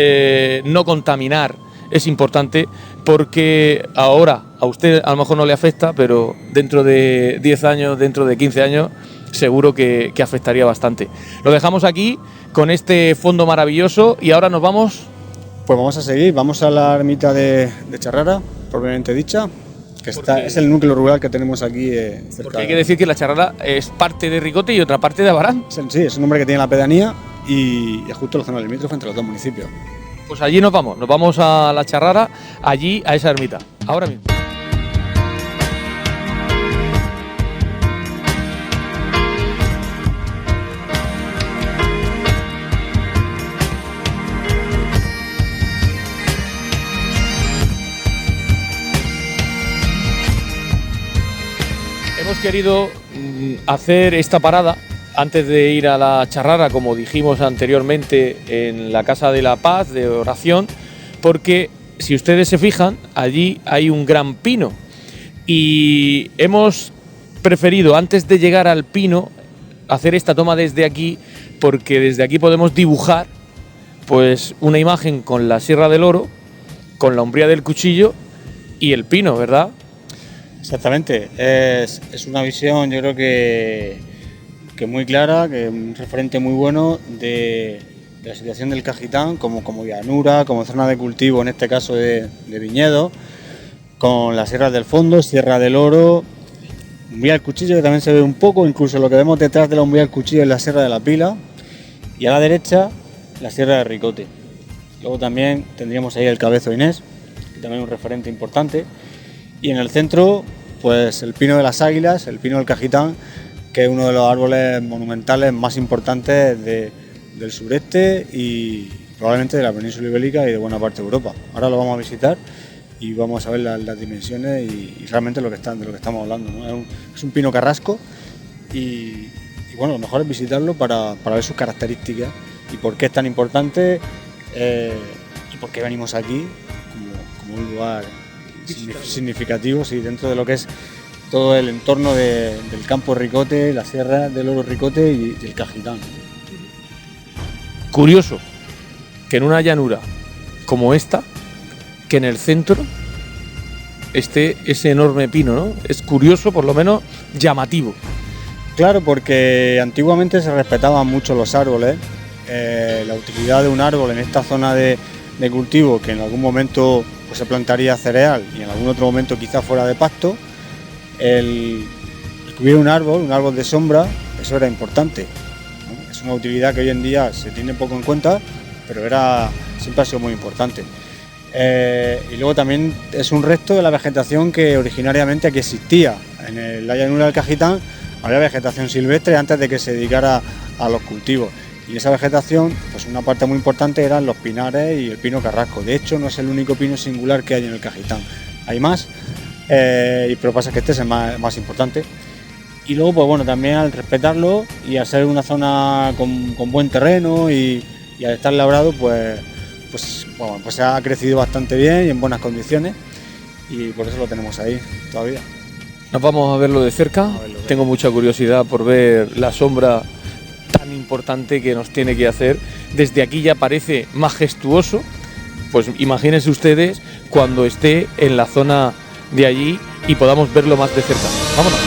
no contaminar es importante porque ahora a usted a lo mejor no le afecta, pero dentro de 10 años, dentro de 15 años, seguro que afectaría bastante. Lo dejamos aquí con este fondo maravilloso y ahora nos vamos. Pues vamos a seguir, vamos a la ermita de Charrara, propiamente dicha, que es el núcleo rural que tenemos aquí cerca. Porque hay que decir que la Charrara es parte de Ricote y otra parte de Abarán. Sí, es un nombre que tiene la pedanía y es justo la zona limítrofe entre los dos municipios. Pues allí nos vamos a la Charrara, allí a esa ermita, ahora mismo. Hemos querido hacer esta parada antes de ir a la Charrara, como dijimos anteriormente, en la Casa de la Paz de oración, porque si ustedes se fijan, allí hay un gran pino y hemos preferido, antes de llegar al pino, hacer esta toma desde aquí, porque desde aquí podemos dibujar pues una imagen con la Sierra del Oro, con la umbría del cuchillo y el pino, ¿verdad? Exactamente, es una visión yo creo que muy clara, que un referente muy bueno de la situación del Cajitán como llanura, como zona de cultivo, en este caso de viñedo, con las sierras del fondo, Sierra del Oro, umbría del cuchillo que también se ve un poco, incluso lo que vemos detrás de la umbría del cuchillo es la Sierra de la Pila y a la derecha la Sierra de Ricote. Luego también tendríamos ahí el Cabezo Inés, que también es un referente importante. Y en el centro, pues el pino de las Águilas, el pino del Cajitán, que es uno de los árboles monumentales más importantes del sureste y probablemente de la península ibérica y de buena parte de Europa. Ahora lo vamos a visitar y vamos a ver las dimensiones y realmente de lo que estamos hablando, ¿no? Es un pino carrasco y bueno, lo mejor es visitarlo para ver sus características y por qué es tan importante y por qué venimos aquí como un lugar significativo, sí, dentro de lo que es todo el entorno del campo Ricote, la sierra del Oro Ricote y el Cajitán. Curioso que en una llanura como esta, que en el centro esté ese enorme pino, ¿no? Es curioso, por lo menos llamativo. Claro, porque antiguamente se respetaban mucho los árboles, la utilidad de un árbol en esta zona de cultivo, que en algún momento pues, se plantaría cereal y en algún otro momento quizás fuera de pasto, el que hubiera un árbol de sombra, eso era importante, ¿no? Es una utilidad que hoy en día se tiene poco en cuenta, pero siempre ha sido muy importante. Y luego también es un resto de la vegetación que originariamente aquí existía. En la llanura del Cajitán había vegetación silvestre antes de que se dedicara a los cultivos. Y esa vegetación, pues una parte muy importante eran los pinares y el pino carrasco. De hecho, no es el único pino singular que hay en el Cajitán. Hay más, pero pasa que este es el más importante. Y luego, pues bueno, también al respetarlo y al ser una zona con buen terreno y al estar labrado, pues se ha crecido bastante bien y en buenas condiciones. Y por eso lo tenemos ahí todavía. Nos vamos a verlo de cerca. Tengo mucha curiosidad por ver la sombra tan importante que nos tiene que hacer. Desde aquí ya parece majestuoso. Pues imagínense ustedes cuando esté en la zona de allí y podamos verlo más de cerca. Vámonos.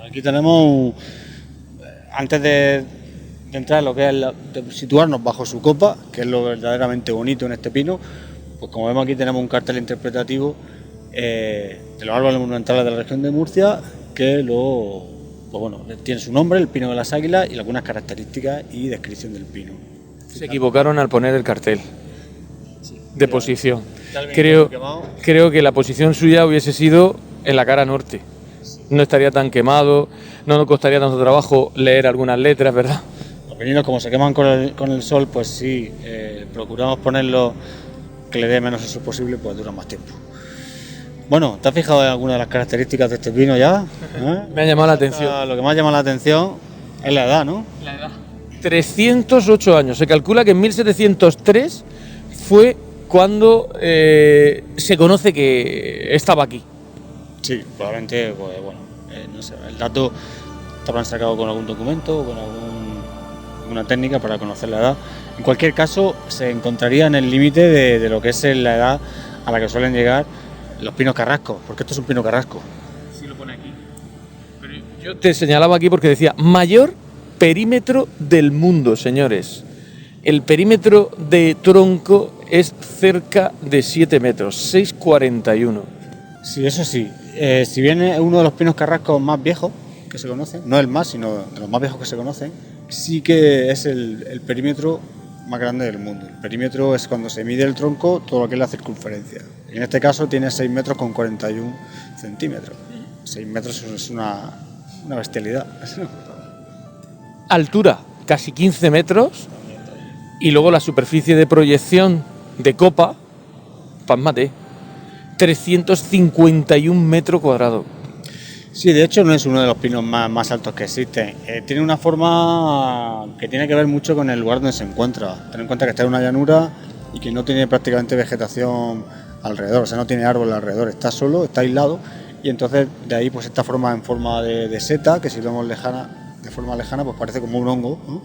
Aquí tenemos, antes de entrar en lo que es de situarnos bajo su copa, que es lo verdaderamente bonito en este pino, pues como vemos aquí tenemos un cartel interpretativo de los árboles monumentales de la región de Murcia, que tiene su nombre, el pino de las águilas, y algunas características y descripción del pino. Se equivocaron al poner el cartel de posición. Creo que la posición suya hubiese sido en la cara norte. No estaría tan quemado, no nos costaría tanto trabajo leer algunas letras, ¿verdad? Los pininos, como se queman con el sol, pues sí, procuramos ponerlo que le dé menos uso posible, pues dura más tiempo. Bueno, ¿te has fijado en alguna de las características de este pino ya? Me ha llamado la atención. Lo que más llama la atención es la edad, ¿no? La edad. 308 años. Se calcula que en 1703 fue cuando se conoce que estaba aquí. Sí, probablemente, pues bueno, no sé, el dato te habrán sacado con algún documento o con alguna técnica para conocer la edad. En cualquier caso, se encontraría en el límite de lo que es la edad a la que suelen llegar los pinos carrascos, porque esto es un pino carrasco. Sí lo pone aquí. Pero Yo te señalaba aquí porque decía mayor perímetro del mundo, señores. El perímetro de tronco es cerca de 7 metros, 6,41. Sí, eso sí. Si bien es uno de los pinos carrascos más viejos que se conocen, no el más, sino de los más viejos que se conocen, sí que es el perímetro más grande del mundo. El perímetro es cuando se mide el tronco, todo lo que es la circunferencia. En este caso tiene 6 metros con 41 centímetros. 6 metros es una bestialidad. Altura, casi 15 metros. Y luego la superficie de proyección de copa, pásmate, 351 metros cuadrados. Sí, de hecho no es uno de los pinos más altos que existen. Tiene una forma que tiene que ver mucho con el lugar donde se encuentra. Ten en cuenta que está en una llanura y que no tiene prácticamente vegetación alrededor, o sea, no tiene árbol alrededor, está solo, está aislado, y entonces de ahí pues esta forma en forma de seta, que si lo vemos de forma lejana pues parece como un hongo, ¿no?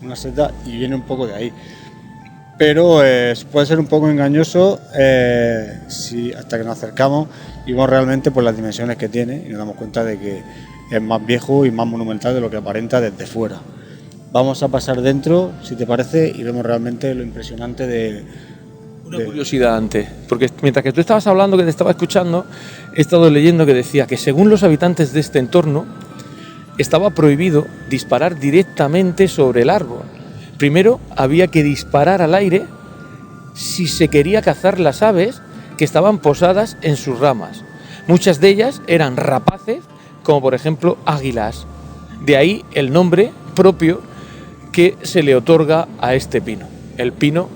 Una seta, y viene un poco de ahí. Pero puede ser un poco engañoso si hasta que nos acercamos y vemos realmente pues las dimensiones que tiene y nos damos cuenta de que es más viejo y más monumental de lo que aparenta desde fuera. Vamos a pasar dentro, si te parece, y vemos realmente lo impresionante de... Una curiosidad antes, porque mientras que tú estabas hablando, que te estaba escuchando, he estado leyendo que decía que según los habitantes de este entorno, estaba prohibido disparar directamente sobre el árbol. Primero había que disparar al aire si se quería cazar las aves que estaban posadas en sus ramas. Muchas de ellas eran rapaces, como por ejemplo águilas. De ahí el nombre propio que se le otorga a este pino, el pino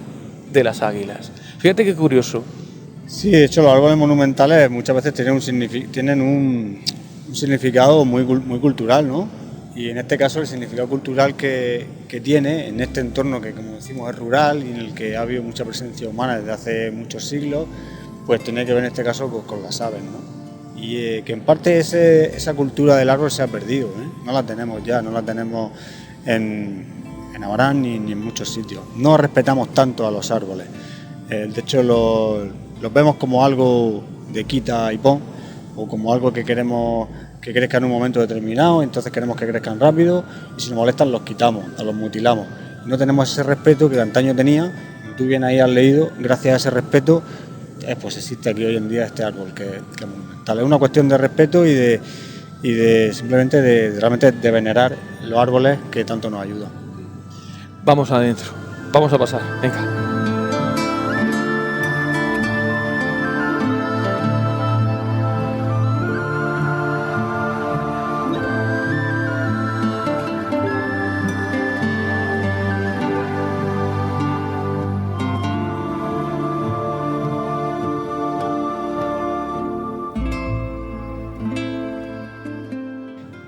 de las águilas. Fíjate qué curioso. Sí, de hecho los árboles monumentales muchas veces tienen un significado muy cultural, ¿no? Y en este caso el significado cultural que tiene en este entorno que, como decimos, es rural y en el que ha habido mucha presencia humana desde hace muchos siglos, pues tiene que ver en este caso con las aves, ¿no? Y que en parte esa cultura del árbol se ha perdido, ¿eh? No la tenemos ya, no la tenemos en Abarán ni en muchos sitios. No respetamos tanto a los árboles. De hecho los vemos como algo de quita y pon, o como algo que queremos que crezcan en un momento determinado, entonces queremos que crezcan rápido, y si nos molestan los quitamos, los mutilamos. No tenemos ese respeto que de antaño tenía, como tú bien ahí has leído, gracias a ese respeto pues existe aquí hoy en día este árbol que es monumental. Es una cuestión de respeto y de simplemente realmente de venerar los árboles que tanto nos ayudan. Vamos adentro, vamos a pasar, venga.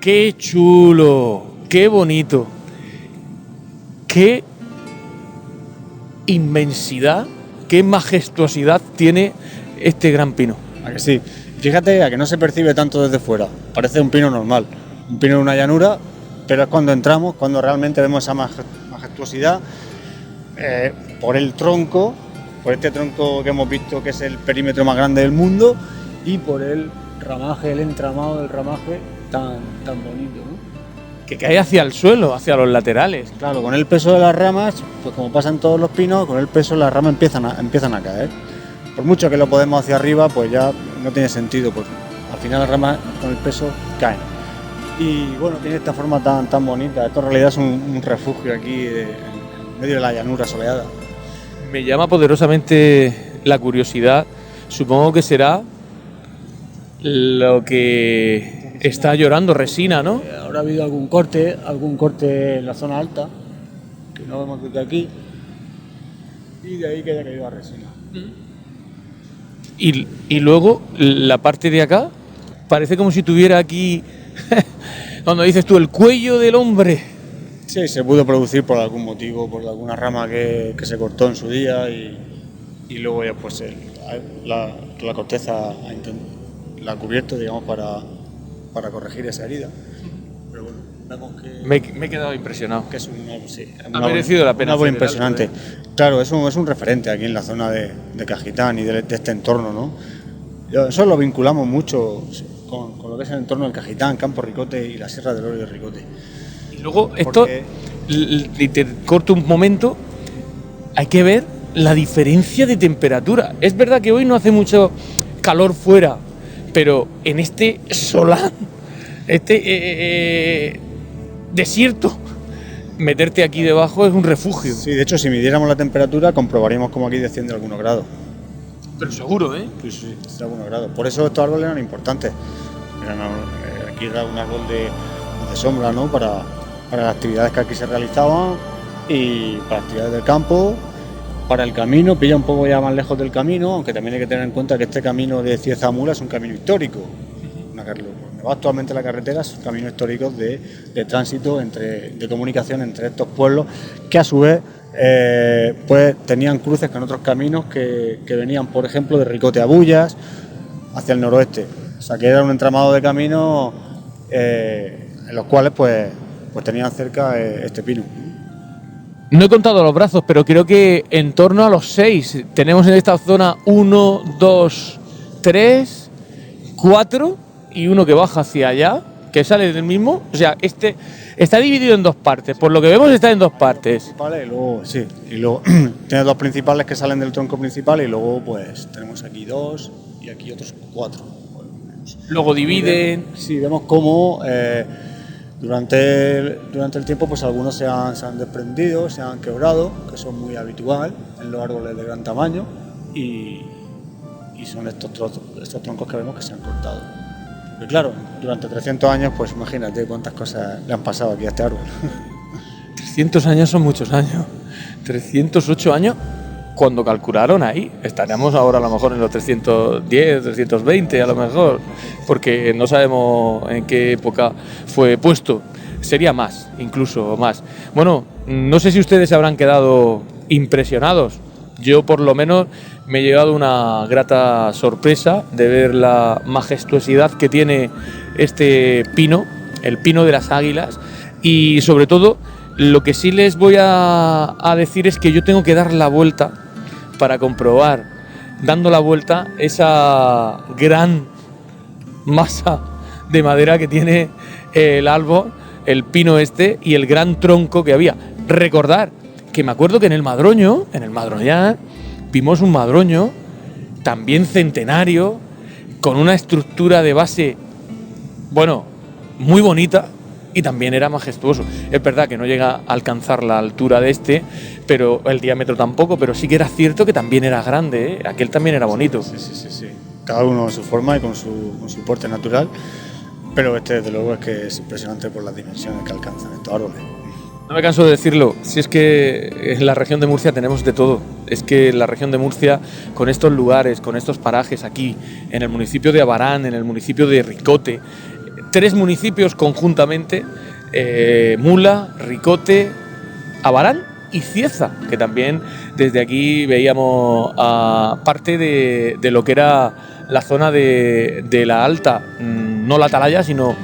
¡Qué chulo! ¡Qué bonito! ¡Qué inmensidad, qué majestuosidad tiene este gran pino! ¿A que sí? Fíjate a que no se percibe tanto desde fuera, parece un pino normal, un pino de una llanura, pero es cuando entramos, cuando realmente vemos esa majestuosidad por el tronco, por este tronco que hemos visto que es el perímetro más grande del mundo, y por el ramaje, el entramado del ramaje tan bonito, ¿no? Que cae hacia el suelo, hacia los laterales. Claro, con el peso de las ramas, pues como pasa en todos los pinos, con el peso las ramas empiezan a caer. Por mucho que lo podemos hacia arriba, pues ya no tiene sentido, porque al final las ramas con el peso caen. Y bueno, tiene esta forma tan bonita. Esto en realidad es un refugio aquí en medio de la llanura soleada. Me llama poderosamente la curiosidad. Supongo que será lo que está llorando resina, ¿no? Ahora ha habido algún corte en la zona alta, que no vemos desde aquí, y de ahí que haya caído la resina. Y luego la parte de acá parece como si tuviera aquí, cuando dices tú, el cuello del hombre. Sí, se pudo producir por algún motivo, por alguna rama que se cortó en su día, y luego ya pues la corteza la ha cubierto, digamos, para corregir esa herida. Pero bueno, vemos que... Me he quedado impresionado. Que es ha merecido la pena. Un árbol impresionante. Claro, es un referente aquí en la zona de Cajitán y de este entorno, ¿no? Eso lo vinculamos mucho con lo lo que es el entorno del Cajitán, Campo Ricote y la Sierra del Oro y Ricote. Y luego esto, y te corto un momento, hay que ver la diferencia de temperatura. Es verdad que hoy no hace mucho calor fuera, pero en este solán, desierto, meterte aquí debajo es un refugio. Sí, de hecho, si midiéramos la temperatura, comprobaríamos como aquí desciende algunos grados. Pero seguro, ¿eh? Sí, de algunos grados. Por eso estos árboles eran importantes. Aquí era un árbol de sombra, ¿no? Para las actividades que aquí se realizaban y para actividades del campo, para el camino, pilla un poco ya más lejos del camino, aunque también hay que tener en cuenta que este camino de Cieza a Mula es un camino histórico. Donde va actualmente la carretera es un camino histórico de tránsito, de comunicación entre estos pueblos que a su vez pues tenían cruces con otros caminos que venían, por ejemplo, de Ricote a Bullas hacia el noroeste. O sea que era un entramado de caminos en los cuales pues tenían cerca este pino. No he contado los brazos, pero creo que en torno a los 6. Tenemos en esta zona 1, 2, 3, 4 y uno que baja hacia allá, que sale del mismo. O sea, este está dividido en dos partes. Por lo que vemos está en dos partes. Y luego tiene dos principales que salen del tronco principal y luego pues tenemos aquí 2 y aquí otros 4. Luego dividen. Sí, vemos cómo durante el tiempo pues algunos se han desprendido, se han quebrado, que eso es muy habitual en los árboles de gran tamaño y son estos troncos que vemos que se han cortado. Y claro, durante 300 años, pues imagínate cuántas cosas le han pasado aquí a este árbol. 300 años son muchos años. 308 años, cuando calcularon ahí, estaríamos ahora a lo mejor en los 310, 320 a lo mejor, porque no sabemos en qué época fue puesto. Sería más, incluso más. Bueno, no sé si ustedes se habrán quedado impresionados. Yo por lo menos me he llevado una grata sorpresa de ver la majestuosidad que tiene este pino, el pino de las Águilas, y sobre todo lo que sí les voy a decir es que yo tengo que dar la vuelta para comprobar, dando la vuelta, esa gran masa de madera que tiene el árbol, el pino este y el gran tronco que había. Recordar que me acuerdo que en el Madroñán, vimos un madroño también centenario, con una estructura de base, bueno, muy bonita y también era majestuoso. Es verdad que no llega a alcanzar la altura de este, pero el diámetro tampoco, pero sí que era cierto que también era grande, ¿eh? Aquel también era bonito. Sí. Cada uno a su forma y con su porte natural, pero este desde luego es que es impresionante por las dimensiones que alcanzan estos árboles. No me canso de decirlo, si es que en la región de Murcia tenemos de todo. Es que en la región de Murcia, con estos lugares, con estos parajes aquí, en el municipio de Abarán, en el municipio de Ricote, 3 municipios conjuntamente, Mula, Ricote, Abarán y Cieza, que también desde aquí veíamos parte de lo que era la zona de la Alta, no la Atalaya, sino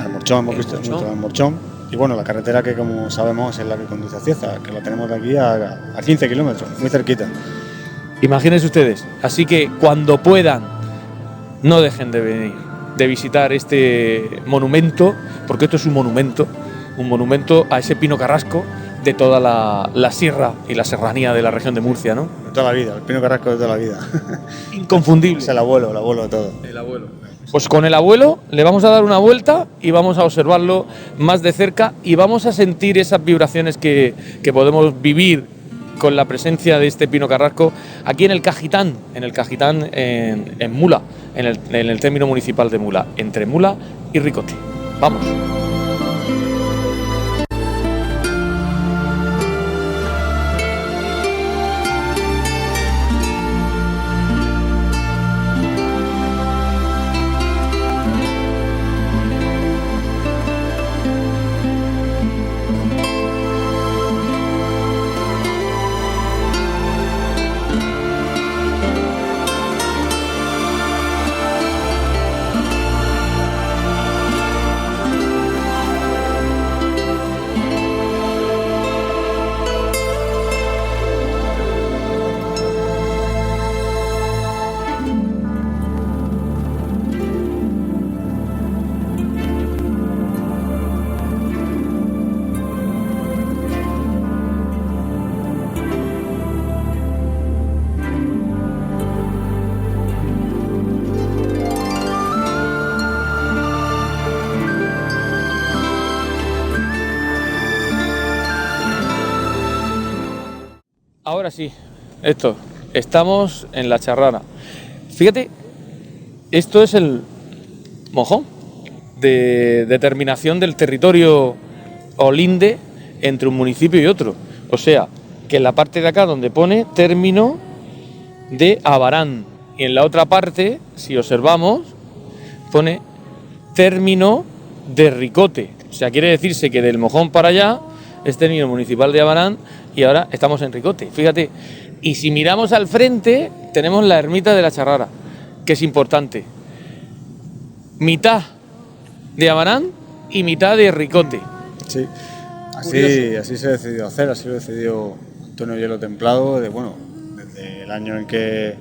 el Morchón, hemos visto mucho el Morchón. Y bueno, la carretera que como sabemos es la que conduce a Cieza, que la tenemos de aquí a 15 kilómetros, muy cerquita. Imagínense ustedes, así que cuando puedan, no dejen de venir, de visitar este monumento, porque esto es un monumento a ese pino carrasco de toda la sierra y la serranía de la región de Murcia, ¿no? De toda la vida, el pino carrasco de toda la vida. Inconfundible. Es el abuelo de todo. El abuelo. Pues con el abuelo le vamos a dar una vuelta y vamos a observarlo más de cerca y vamos a sentir esas vibraciones que podemos vivir con la presencia de este pino carrasco aquí en el Cajitán en Mula, en el término municipal de Mula, entre Mula y Ricote. Vamos. Ahora sí, Héctor, estamos en la Charrara. Fíjate, esto es el mojón de determinación del territorio o linde entre un municipio y otro. O sea, que en la parte de acá donde pone término de Abarán y en la otra parte, si observamos, pone término de Ricote. O sea, quiere decirse que del mojón para allá es término municipal de Abarán y ahora estamos en Ricote. Fíjate. Y si miramos al frente, tenemos la ermita de la Charrara, que es importante. Mitad de Abarán y mitad de Ricote. Sí, así se decidió hacer, así lo decidió Antonio Hielo Templado, desde el año en que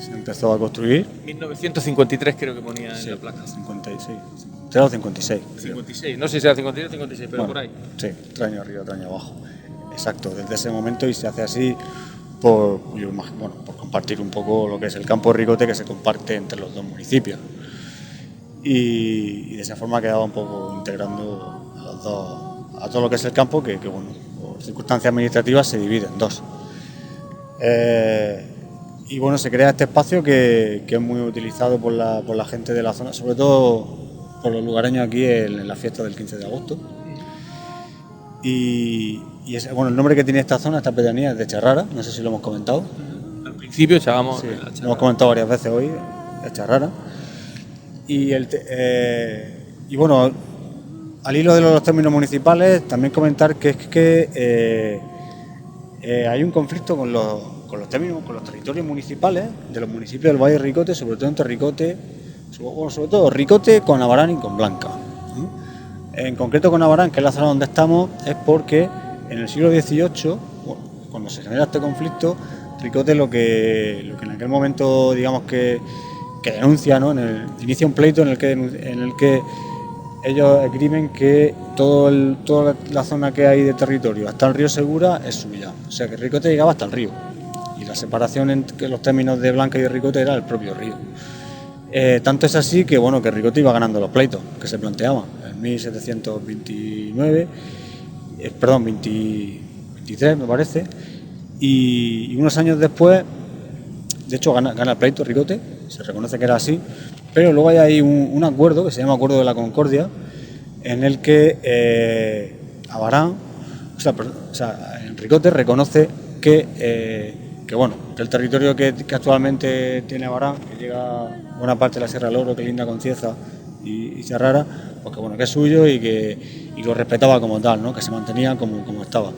se empezó a construir. 1953 creo que ponía en la placa. 56, 53 o 56. 56, no sé si será 53 o 56, pero por ahí. Sí, 3 años arriba, 3 años abajo. Exacto, desde ese momento, y se hace así por compartir un poco lo que es el campo de Ricote, que se comparte entre los dos municipios. Y de esa forma quedaba un poco integrando a todo lo que es el campo, que por circunstancias administrativas se divide en dos. Y bueno, se crea este espacio que es muy utilizado por la gente de la zona, sobre todo por los lugareños aquí en la fiesta del 15 de agosto. Y el nombre que tiene esta zona, esta pedanía, es de Charrara, no sé si lo hemos comentado. Al principio echábamos... Sí, lo hemos comentado varias veces hoy, es Charrara. Y bueno, al hilo de los términos municipales, también comentar que es que hay un conflicto con los términos, con los territorios municipales de los municipios del Valle de Ricote, sobre todo entre Ricote, sobre todo Ricote con Abarán y con Blanca. En concreto con Abarán, que es la zona donde estamos, es porque en el siglo XVIII, cuando se genera este conflicto, Ricote lo que en aquel momento, digamos que denuncia, ¿no? Inicia un pleito en el que ellos esgrimen que toda la zona que hay de territorio hasta el río Segura es suya. O sea que Ricote llegaba hasta el río y la separación entre los términos de Blanca y de Ricote era el propio río. Tanto es así que que Ricote iba ganando los pleitos que se planteaban en 1723 me parece, y unos años después, de hecho gana el pleito Ricote, se reconoce que era así, pero luego hay ahí un acuerdo que se llama Acuerdo de la Concordia, en el que Abarán, Ricote reconoce que el territorio que actualmente tiene Abarán, que llega buena parte de la Sierra del Oro, que linda con Cieza y Charrara, pues que es suyo y lo respetaba como tal, ¿no? Que se mantenía como estaba.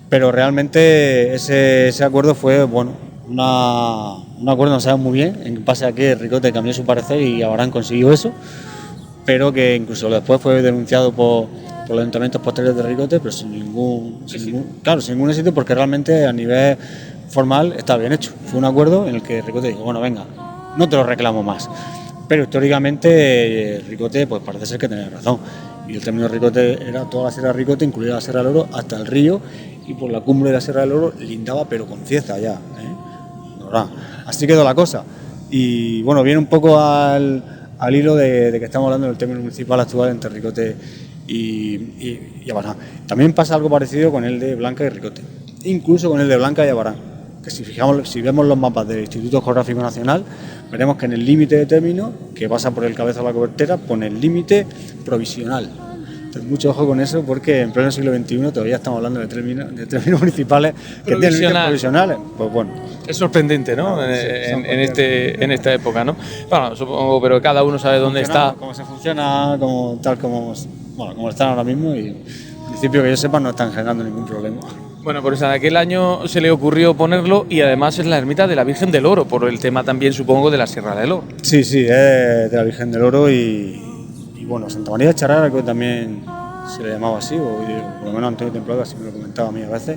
Pero realmente ese acuerdo fue un acuerdo, no sabemos muy bien en base a que Ricote cambió su parecer y Abarán consiguió eso, pero que incluso después fue denunciado por los ayuntamientos posteriores de Ricote, pero sin ningún éxito, porque realmente a nivel formal está bien hecho. Fue un acuerdo en el que Ricote dijo, venga, no te lo reclamo más. Pero históricamente Ricote, pues parece ser que tenía razón. Y el término Ricote era toda la Sierra de Ricote, incluida la Sierra del Oro, hasta el río, y por la cumbre de la Sierra del Oro lindaba, pero con Cieza ya. Así quedó la cosa. Y viene un poco al hilo de que estamos hablando del término municipal actual entre Ricote y Abarán. También pasa algo parecido con el de Blanca y Ricote, incluso con el de Blanca y Abarán, que si vemos los mapas del Instituto Geográfico Nacional, veremos que en el límite de término, que pasa por el cabezo de la cobertera, pone el límite provisional. Entonces, mucho ojo con eso, porque en pleno siglo XXI todavía estamos hablando de términos municipales que tienen límites provisionales. Pues es sorprendente, ¿no? En esta época, ¿no? Bueno, supongo, pero cada uno sabe dónde está. Cómo se funciona, como están ahora mismo, y en principio que yo sepa no están generando ningún problema. Bueno, pues en aquel año se le ocurrió ponerlo, y además es la ermita de la Virgen del Oro, por el tema también, supongo, de la Sierra del Oro. Sí, es de la Virgen del Oro y Santa María de Charrara, que también se le llamaba así, o por lo menos Antonio Templado así me lo comentaba a mí a veces.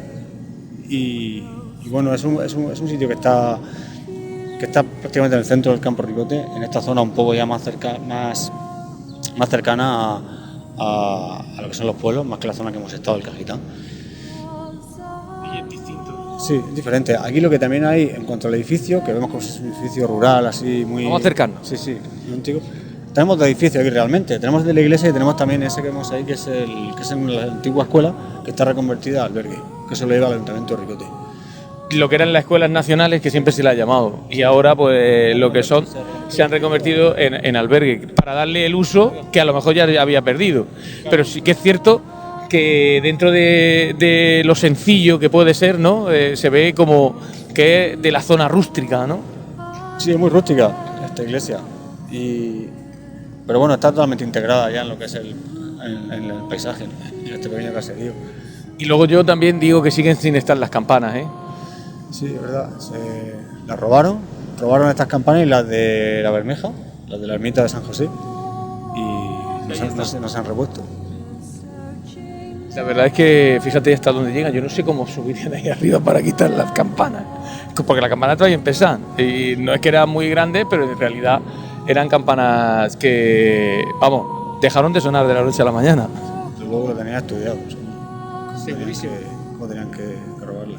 Y es un sitio que está prácticamente en el centro del campo Ricote, en esta zona un poco ya más cercana a lo que son los pueblos, más que la zona que hemos estado, el Cajitán. Y es distinto. Sí, es diferente. Aquí lo que también hay en cuanto al edificio, que vemos que es un edificio rural, así muy... Vamos a acercarnos. Sí, muy antiguo. Tenemos dos edificios aquí realmente. Tenemos el de la iglesia y tenemos también ese que vemos ahí, que es la antigua escuela, que está reconvertida a albergue, que se lo lleva al Ayuntamiento de Ricote. lo que eran las escuelas nacionales, que siempre se le ha llamado, y ahora pues lo que son se han reconvertido en albergue para darle el uso que a lo mejor ya había perdido. Pero sí que es cierto que dentro de lo sencillo que puede ser, ¿no? Se ve como que es de la zona rústica, ¿no? Sí, es muy rústica esta iglesia, pero bueno, está totalmente integrada ya en lo que es en el paisaje, en este pequeño caserío. Y luego yo también digo que siguen sin estar las campanas, ¿eh? Sí, es verdad. Las robaron estas campanas y las de la Bermeja, las de la ermita de San José, y no se han repuesto. La verdad es que fíjate hasta dónde llegan. Yo no sé cómo subirían ahí arriba para quitar las campanas, porque las campanas todavía pesan, y no es que eran muy grandes, pero en realidad eran campanas que, vamos, dejaron de sonar de la noche a la mañana. Luego lo tenían estudiado, segurísimo. ¿Cómo tenían que robarla?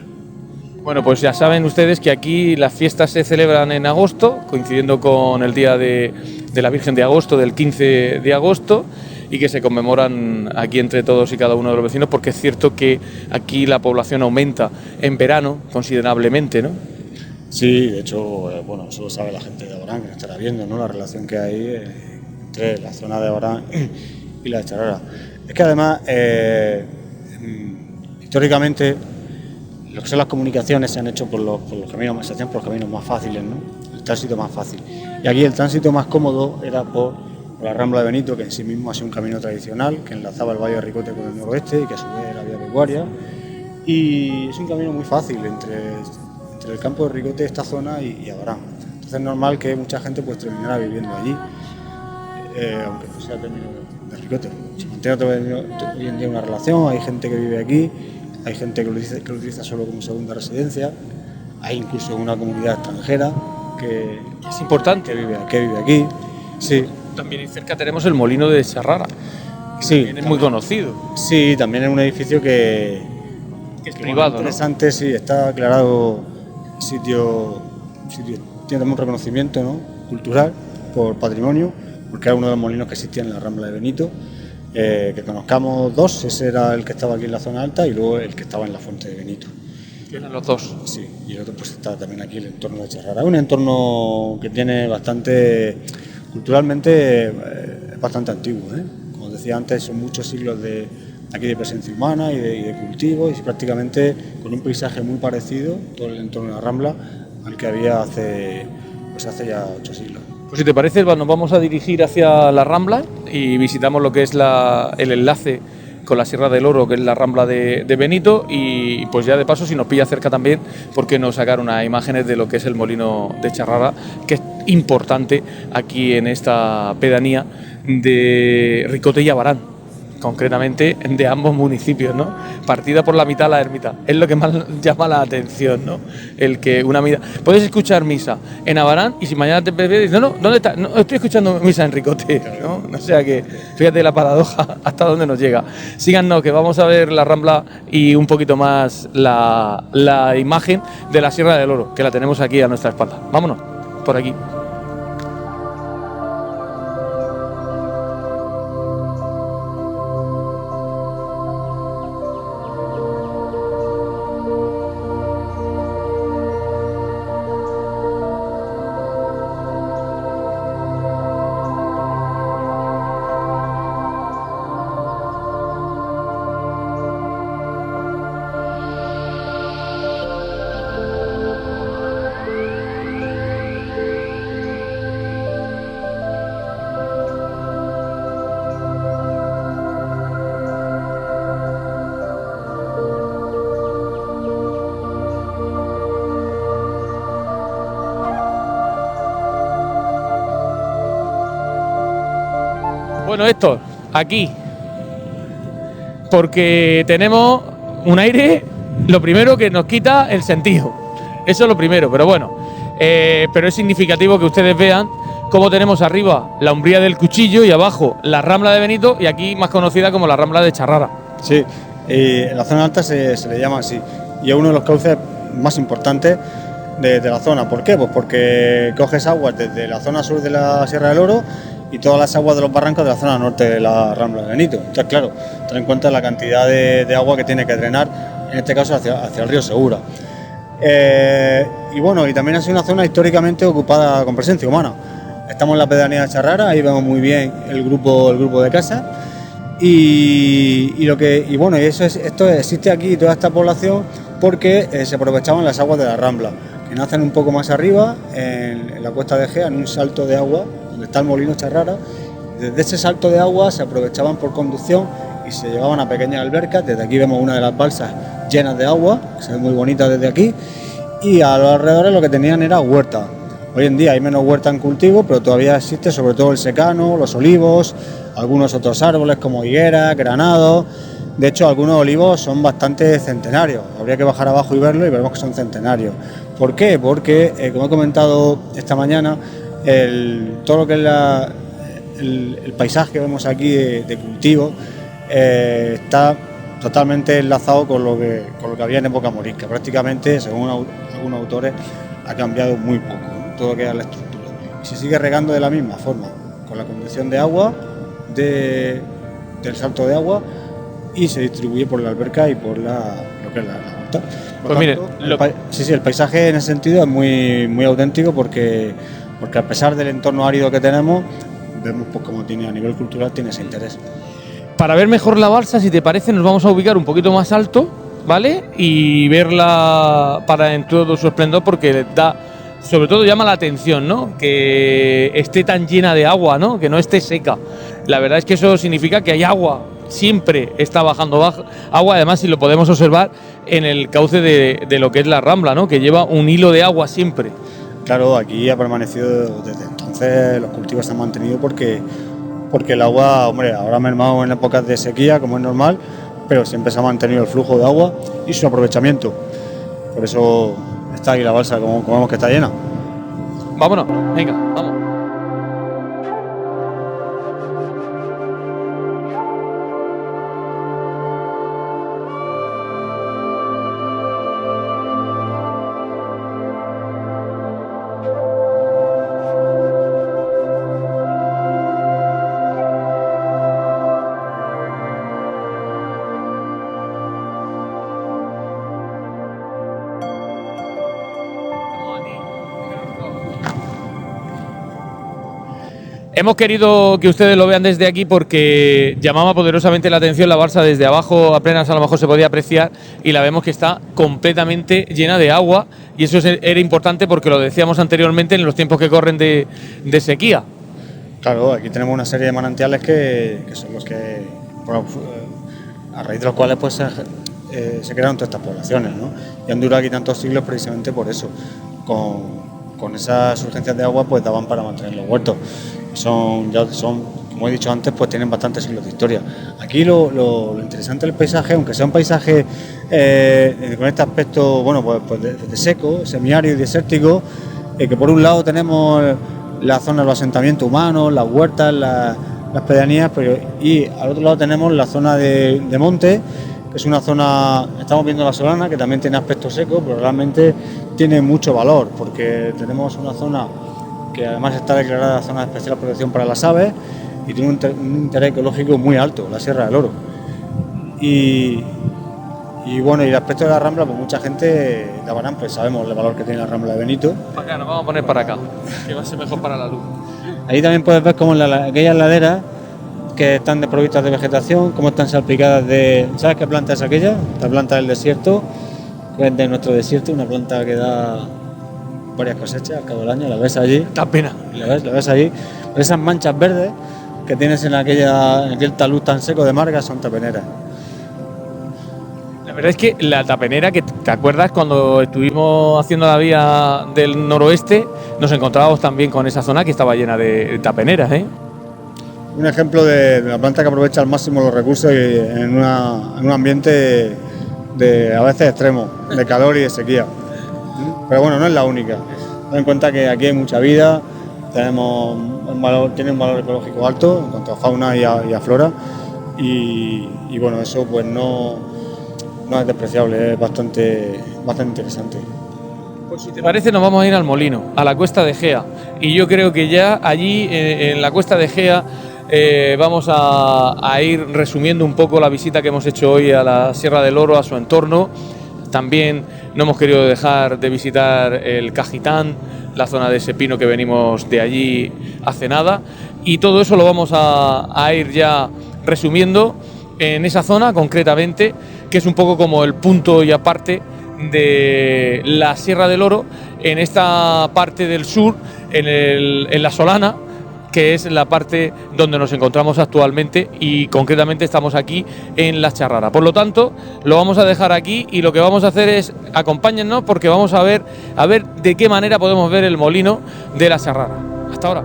Bueno, pues ya saben ustedes que aquí las fiestas se celebran en agosto, coincidiendo con el día de la Virgen de Agosto, del 15 de agosto, y que se conmemoran aquí entre todos y cada uno de los vecinos, porque es cierto que aquí la población aumenta en verano considerablemente, ¿no? Sí, de hecho, bueno, eso lo sabe la gente de Abarán, que nos estará viendo, ¿no? La relación que hay entre la zona de Abarán y la de Charrara. Es que además, históricamente, lo que son las comunicaciones se han hecho por los caminos, se hacían por los caminos más fáciles, ¿no? El tránsito más fácil. Y aquí el tránsito más cómodo era por la Rambla de Benito, que en sí mismo ha sido un camino tradicional, que enlazaba el Valle de Ricote con el noroeste y que a su vez era vía pecuaria. Y es un camino muy fácil entre el campo de Ricote, esta zona y Abarán. Entonces es normal que mucha gente pues terminara viviendo allí, aunque no sea el término de Ricote. Se mantiene hoy en día una relación, hay gente que vive aquí, hay gente que lo utiliza solo como segunda residencia, hay incluso una comunidad extranjera que es importante, que vive aquí. Sí. También cerca tenemos el molino de Charrara, que sí, es muy conocido. Sí, también es un edificio que es privado, interesante, ¿no? Sí, está aclarado, sitio tiene un reconocimiento, ¿no? Cultural por patrimonio, porque era uno de los molinos que existían en la Rambla de Benito. Que conozcamos dos, ese era el que estaba aquí en la zona alta y luego el que estaba en la fuente de Benito. Eran los dos. Sí, y el otro pues está también aquí el entorno de Charrara. Es un entorno que tiene bastante, culturalmente, bastante antiguo, ¿eh? Como decía antes, son muchos siglos de aquí de presencia humana y de cultivo, y prácticamente con un paisaje muy parecido, todo el entorno de la Rambla, al que había hace ya 8 siglos. Pues si te parece, nos vamos a dirigir hacia la Rambla y visitamos lo que es el enlace con la Sierra del Oro, que es la Rambla de Benito, y pues ya de paso, si nos pilla cerca también, ¿por qué no sacar unas imágenes de lo que es el molino de Charrara, que es importante aquí en esta pedanía de Ricote y Abarán, concretamente de ambos municipios, ¿no? Partida por la mitad la ermita, es lo que más llama la atención, ¿no? El que una misa, puedes escuchar misa en Abarán y si mañana te dices, no, ¿dónde está? No, estoy escuchando misa en Ricote, ¿no? O sea que, fíjate la paradoja hasta dónde nos llega. Síganos, que vamos a ver la Rambla y un poquito más la imagen de la Sierra del Oro, que la tenemos aquí a nuestra espalda. Vámonos, por aquí. Bueno, Héctor, aquí, porque tenemos un aire, lo primero que nos quita el sentido, eso es lo primero, pero bueno, pero es significativo que ustedes vean cómo tenemos arriba la Umbría del Cuchillo y abajo la Rambla de Benito, y aquí más conocida como la Rambla de Charrara. Sí, en la zona alta se le llama así, y es uno de los cauces más importantes de la zona. ¿Por qué? Pues porque coges aguas desde la zona sur de la Sierra del Oro y todas las aguas de los barrancos de la zona norte de la Rambla de Benito. Entonces, claro, ten en cuenta la cantidad de agua que tiene que drenar, en este caso hacia el río Segura. Y bueno, y también ha sido una zona históricamente ocupada con presencia humana. Estamos en la pedanía de Charrara, ahí vemos muy bien el grupo de casa. Y bueno, esto existe aquí, toda esta población, porque se aprovechaban las aguas de la Rambla, que nacen un poco más arriba, en la cuesta de Gea, en un salto de agua, donde está el molino Charrara. Desde ese salto de agua se aprovechaban por conducción y se llevaban a pequeñas albercas. Desde aquí vemos una de las balsas llenas de agua, que se ve muy bonita desde aquí, y a los alrededores lo que tenían era huerta. Hoy en día hay menos huerta en cultivo, pero todavía existe sobre todo el secano, los olivos, algunos otros árboles como higueras, granados. De hecho, algunos olivos son bastante centenarios. Habría que bajar abajo y verlo y veremos que son centenarios. ¿Por qué? Porque, como he comentado esta mañana, todo lo que es el paisaje que vemos aquí de cultivo está totalmente enlazado con lo que había en época morisca. Prácticamente, según algunos autores, ha cambiado muy poco, ¿no? Todo lo que es la estructura. Y se sigue regando de la misma forma, con la conducción de agua del salto de agua, y se distribuye por la alberca y por lo que es la huerta. Pues mire, el paisaje en ese sentido es muy, muy auténtico porque a pesar del entorno árido que tenemos, vemos pues como tiene a nivel cultural tiene ese interés. Para ver mejor la balsa, si te parece, nos vamos a ubicar un poquito más alto, ¿vale? Y verla en todo su esplendor, porque sobre todo llama la atención, ¿no? Que esté tan llena de agua, ¿no? Que no esté seca. La verdad es que eso significa que hay agua, siempre está bajando agua, además si lo podemos observar en el cauce de lo que es la Rambla, ¿no? Que lleva un hilo de agua siempre. Claro, aquí ha permanecido desde entonces, los cultivos se han mantenido porque el agua, hombre, ahora ha mermado en épocas de sequía, como es normal, pero siempre se ha mantenido el flujo de agua y su aprovechamiento. Por eso está ahí la balsa, como vemos que está llena. Vámonos, venga, vamos. Hemos querido que ustedes lo vean desde aquí porque llamaba poderosamente la atención la balsa desde abajo, apenas a lo mejor se podía apreciar, y la vemos que está completamente llena de agua, y eso era importante porque lo decíamos anteriormente en los tiempos que corren de sequía. Claro, aquí tenemos una serie de manantiales que son los que, a raíz de los cuales pues se crearon todas estas poblaciones, ¿no? Y han durado aquí tantos siglos precisamente por eso. Con esas urgencias de agua pues daban para mantener los huertos. Son, como he dicho antes, pues tienen bastantes siglos de historia. Aquí lo interesante del paisaje, aunque sea un paisaje con este aspecto, bueno, pues de seco, semiárido y desértico, que por un lado tenemos la zona de los asentamientos humanos, las huertas, las pedanías, y al otro lado tenemos la zona de monte, que es una zona, estamos viendo la Solana, que también tiene aspecto seco, pero realmente tiene mucho valor, porque tenemos una zona que además está declarada zona de especial protección para las aves y tiene un interés ecológico muy alto, la Sierra del Oro. Y bueno, y el aspecto de la Rambla, pues mucha gente, la Banán, pues sabemos el valor que tiene la Rambla de Benito. Para acá, nos vamos a poner para acá, que va a ser mejor para la luz. Ahí también puedes ver cómo aquellas laderas que están desprovistas de vegetación, cómo están salpicadas de... ¿Sabes qué planta es aquella? La planta del desierto, que es de nuestro desierto, una planta que da varias cosechas al cabo del año, la ves allí. Da pena. La ves allí. Esas manchas verdes que tienes en aquel talud tan seco de margas son tapeneras. La verdad es que la tapenera, que te acuerdas cuando estuvimos haciendo la vía del noroeste, nos encontrábamos también con esa zona que estaba llena de tapeneras, ¿eh? Un ejemplo de la planta que aprovecha al máximo los recursos en un ambiente a veces extremo, de calor y de sequía. Pero bueno, no es la única. Ten en cuenta que aquí hay mucha vida, tiene un valor ecológico alto en cuanto a fauna y a flora, y bueno, eso pues no es despreciable, es bastante interesante. Pues si te parece, nos vamos a ir al molino, a la cuesta de Gea, y yo creo que ya allí en la cuesta de Gea vamos a ir resumiendo un poco la visita que hemos hecho hoy a la Sierra del Oro, a su entorno. También no hemos querido dejar de visitar el Cajitán, la zona de ese pino que venimos de allí hace nada, y todo eso lo vamos a ir ya resumiendo en esa zona concretamente, que es un poco como el punto y aparte de la Sierra del Oro, en esta parte del sur, en la Solana, que es la parte donde nos encontramos actualmente, y concretamente estamos aquí en La Charrara. Por lo tanto, lo vamos a dejar aquí, y lo que vamos a hacer es acompáñennos, porque vamos a ver de qué manera podemos ver el molino de La Charrara. Hasta ahora.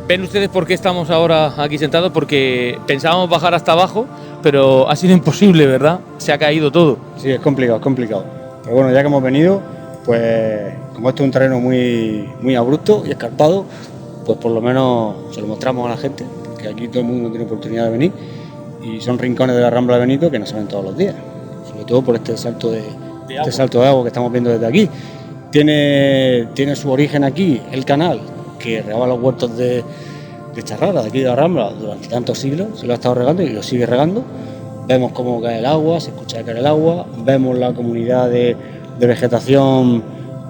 Ven ustedes por qué estamos ahora aquí sentados, porque pensábamos bajar hasta abajo, pero ha sido imposible, ¿verdad? Se ha caído todo. Sí, es complicado, es complicado. Pero bueno, ya que hemos venido, pues como esto es un terreno muy abrupto y escarpado, pues por lo menos se lo mostramos a la gente, que aquí todo el mundo tiene oportunidad de venir, y son rincones de la Rambla de Benito que no se ven todos los días, sobre todo por este salto de agua que estamos viendo desde aquí. Tiene su origen aquí el canal que regaba los huertos de Charrara, de aquí de la Rambla, durante tantos siglos. Se lo ha estado regando y lo sigue regando. Vemos cómo cae el agua, se escucha caer el agua, vemos la comunidad de vegetación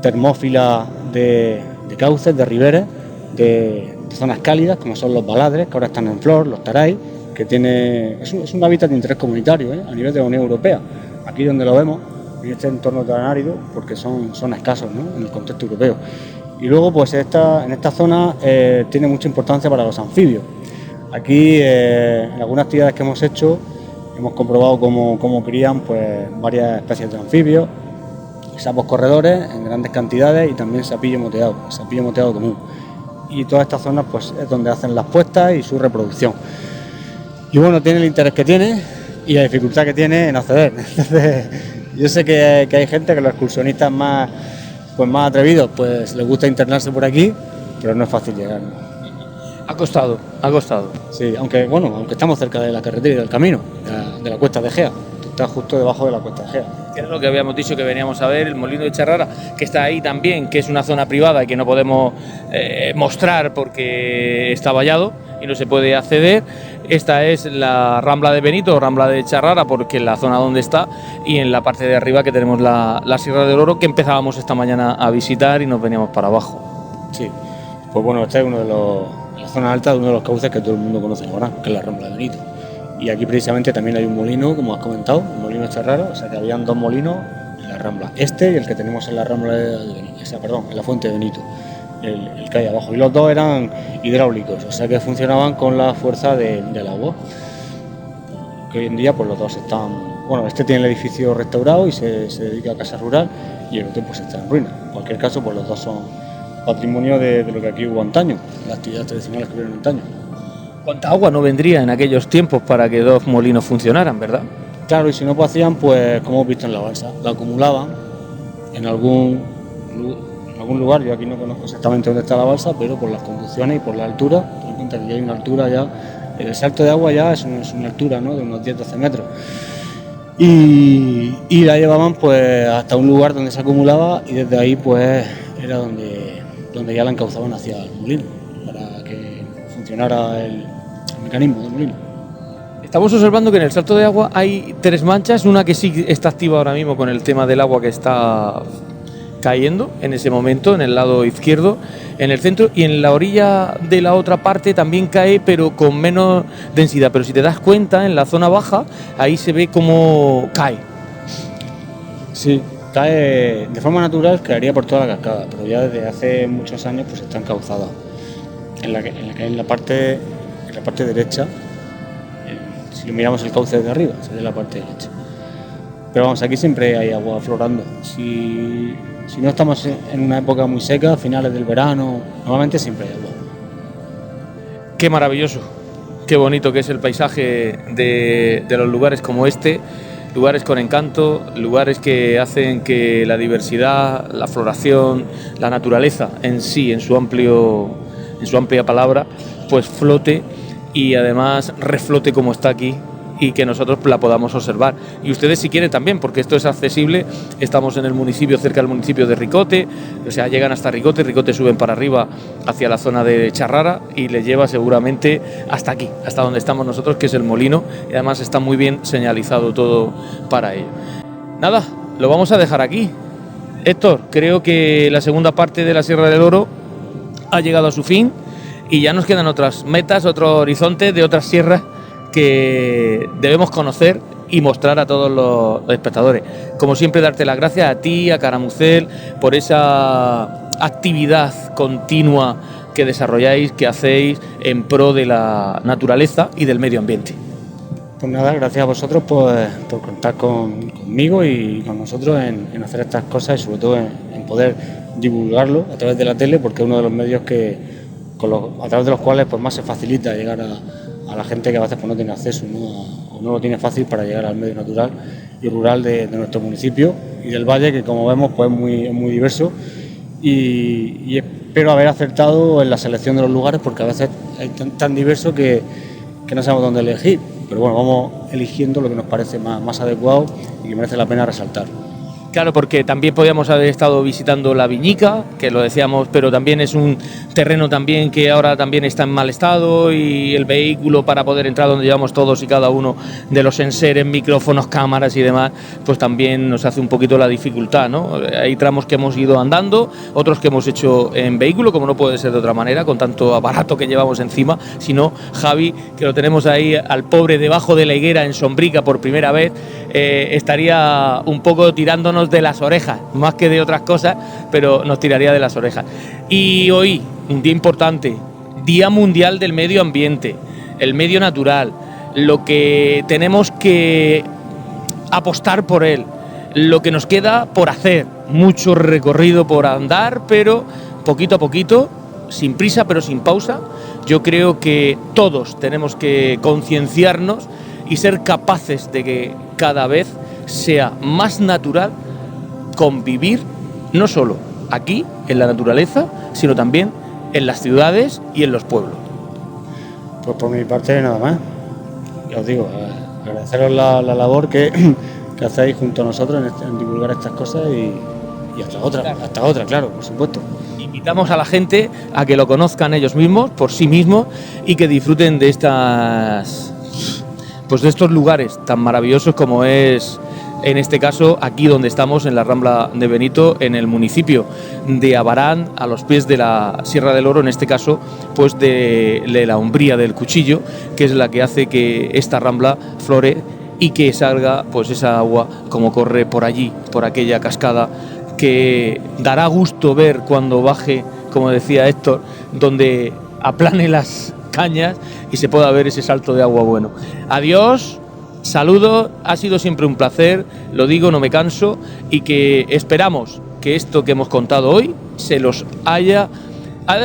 termófila de cauces, de riberas, de zonas cálidas, como son los baladres, que ahora están en flor, los taray, que es un hábitat de interés comunitario, a nivel de la Unión Europea. Aquí donde lo vemos, en este entorno tan árido, porque son escasos, ¿no?, en el contexto europeo. Y luego, pues en esta zona tiene mucha importancia para los anfibios. Aquí, en algunas actividades que hemos hecho, hemos comprobado cómo crían pues varias especies de anfibios, sapos corredores en grandes cantidades y también sapillo moteado común. Y todas estas zonas pues es donde hacen las puestas y su reproducción. Y bueno, tiene el interés que tiene y la dificultad que tiene en acceder. Entonces, yo sé que hay gente, que los excursionistas más atrevidos, pues les gusta internarse por aquí, pero no es fácil llegar, ¿no? Ha costado. Sí, aunque estamos cerca de la carretera y del camino, de la Cuesta de Gea. Tú estás justo debajo de la Cuesta de Gea. Que es lo que habíamos dicho que veníamos a ver, el molino de Charrara, que está ahí también, que es una zona privada y que no podemos mostrar porque está vallado y no se puede acceder. Esta es la Rambla de Benito, Rambla de Charrara, porque es la zona donde está, y en la parte de arriba que tenemos la Sierra del Oro, que empezábamos esta mañana a visitar y nos veníamos para abajo. Sí, pues bueno, esta es la zona alta de uno de los cauces que todo el mundo conoce ahora, que es la Rambla de Benito. Y aquí precisamente también hay un molino, como has comentado, un molino de Charrara, o sea que habían dos molinos en la Rambla. Este y el que tenemos en la Rambla en la Fuente de Benito, el que hay abajo. Y los dos eran hidráulicos, o sea que funcionaban con la fuerza del agua. Que hoy en día pues los dos están... Bueno, este tiene el edificio restaurado y se dedica a casa rural, y el otro pues está en ruina. En cualquier caso, pues los dos son patrimonio de lo que aquí hubo antaño, las actividades tradicionales que hubieron antaño. ¿Cuánta agua no vendría en aquellos tiempos para que dos molinos funcionaran, verdad? Claro, y si no, pues hacían, pues como hemos visto en la balsa, la acumulaban en algún algún lugar, yo aquí no conozco exactamente dónde está la balsa, pero por las conducciones y por la altura, ten en cuenta que ya hay una altura ya, el salto de agua ya es una altura, ¿no?, de unos 10-12 metros. Y la llevaban pues hasta un lugar donde se acumulaba y desde ahí pues era donde ya la encauzaban hacia el molino para que funcionara el mecanismo del molino. Estamos observando que en el salto de agua hay 3 manchas, una que sí está activa ahora mismo con el tema del agua que está cayendo en ese momento, en el lado izquierdo, en el centro, y en la orilla de la otra parte también cae, pero con menos densidad. Pero si te das cuenta, en la zona baja, ahí se ve cómo cae. Sí, cae de forma natural, caería por toda la cascada, pero ya desde hace muchos años pues está encauzada. En la parte derecha, si miramos el cauce desde arriba, se ve la parte derecha. Pero vamos, aquí siempre hay agua aflorando. Si no estamos en una época muy seca, finales del verano, normalmente siempre hay agua. Qué maravilloso, qué bonito que es el paisaje de los lugares como este, lugares con encanto, lugares que hacen que la diversidad, la floración, la naturaleza en sí, en su amplia palabra, pues flote y además reflote como está aquí, y que nosotros la podamos observar. Y ustedes si quieren también, porque esto es accesible, estamos en el municipio, cerca del municipio de Ricote, o sea, llegan hasta Ricote suben para arriba hacia la zona de Charrara y les lleva seguramente hasta aquí, hasta donde estamos nosotros, que es el molino, y además está muy bien señalizado todo para ello. Nada, lo vamos a dejar aquí. Héctor, creo que la segunda parte de la Sierra del Oro ha llegado a su fin y ya nos quedan otras metas, otro horizonte de otras sierras que debemos conocer y mostrar a todos los espectadores. Como siempre, darte las gracias a ti, a Caramucel, por esa actividad continua que desarrolláis, que hacéis en pro de la naturaleza y del medio ambiente. Pues nada, gracias a vosotros por contar conmigo y con nosotros en hacer estas cosas y sobre todo en poder divulgarlo a través de la tele, porque es uno de los medios a través de los cuales pues más se facilita llegar a la gente que a veces pues no tiene acceso, o no lo tiene fácil para llegar al medio natural y rural de nuestro municipio y del valle, que como vemos pues es muy diverso, y espero haber acertado en la selección de los lugares, porque a veces es tan diverso que no sabemos dónde elegir, pero bueno, vamos eligiendo lo que nos parece más adecuado y que merece la pena resaltar. Claro, porque también podíamos haber estado visitando la Viñica, que lo decíamos, pero también es un terreno también que ahora también está en mal estado, y el vehículo para poder entrar donde llevamos todos y cada uno de los enseres, micrófonos, cámaras y demás, pues también nos hace un poquito la dificultad, ¿no? Hay tramos que hemos ido andando, otros que hemos hecho en vehículo, como no puede ser de otra manera, con tanto aparato que llevamos encima, sino Javi, que lo tenemos ahí al pobre debajo de la higuera en sombrica por primera vez, estaría un poco tirándonos de las orejas, más que de otras cosas, pero nos tiraría de las orejas. Y hoy, un día importante, Día Mundial del Medio Ambiente, el medio natural, lo que tenemos que apostar por él, lo que nos queda por hacer, mucho recorrido por andar, pero poquito a poquito, sin prisa pero sin pausa. Yo creo que todos tenemos que concienciarnos y ser capaces de que cada vez sea más natural convivir, no solo aquí, en la naturaleza, sino también en las ciudades y en los pueblos. Pues por mi parte nada más. Ya os digo, agradeceros la labor que hacéis junto a nosotros en divulgar estas cosas y hasta otra, claro, por supuesto. Invitamos a la gente a que lo conozcan ellos mismos, por sí mismos, y que disfruten de de estos lugares tan maravillosos como es, en este caso, aquí donde estamos, en la Rambla de Benito, en el municipio de Abarán, a los pies de la Sierra del Oro, en este caso, pues de la umbría del Cuchillo, que es la que hace que esta rambla flore y que salga pues esa agua como corre por allí, por aquella cascada, que dará gusto ver cuando baje, como decía Héctor, donde aplane las cañas y se pueda ver ese salto de agua bueno. Adiós, saludos, ha sido siempre un placer, lo digo, no me canso, y que esperamos que esto que hemos contado hoy se los haya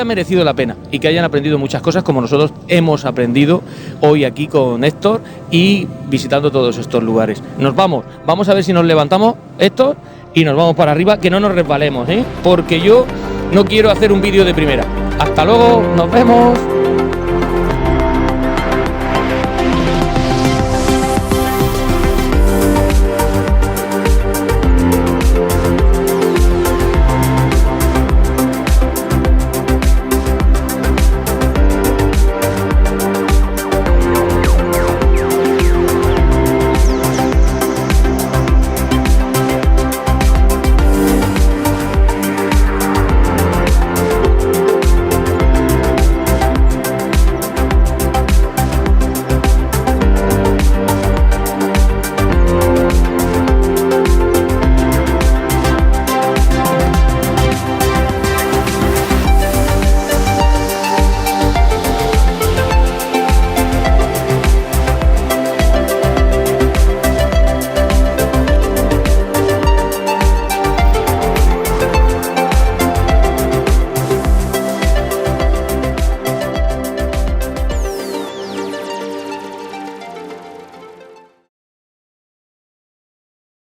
merecido la pena y que hayan aprendido muchas cosas como nosotros hemos aprendido hoy aquí con Héctor y visitando todos estos lugares. Nos vamos a ver si nos levantamos, Héctor, y nos vamos para arriba, que no nos resbalemos, porque yo no quiero hacer un vídeo de primera. Hasta luego, nos vemos.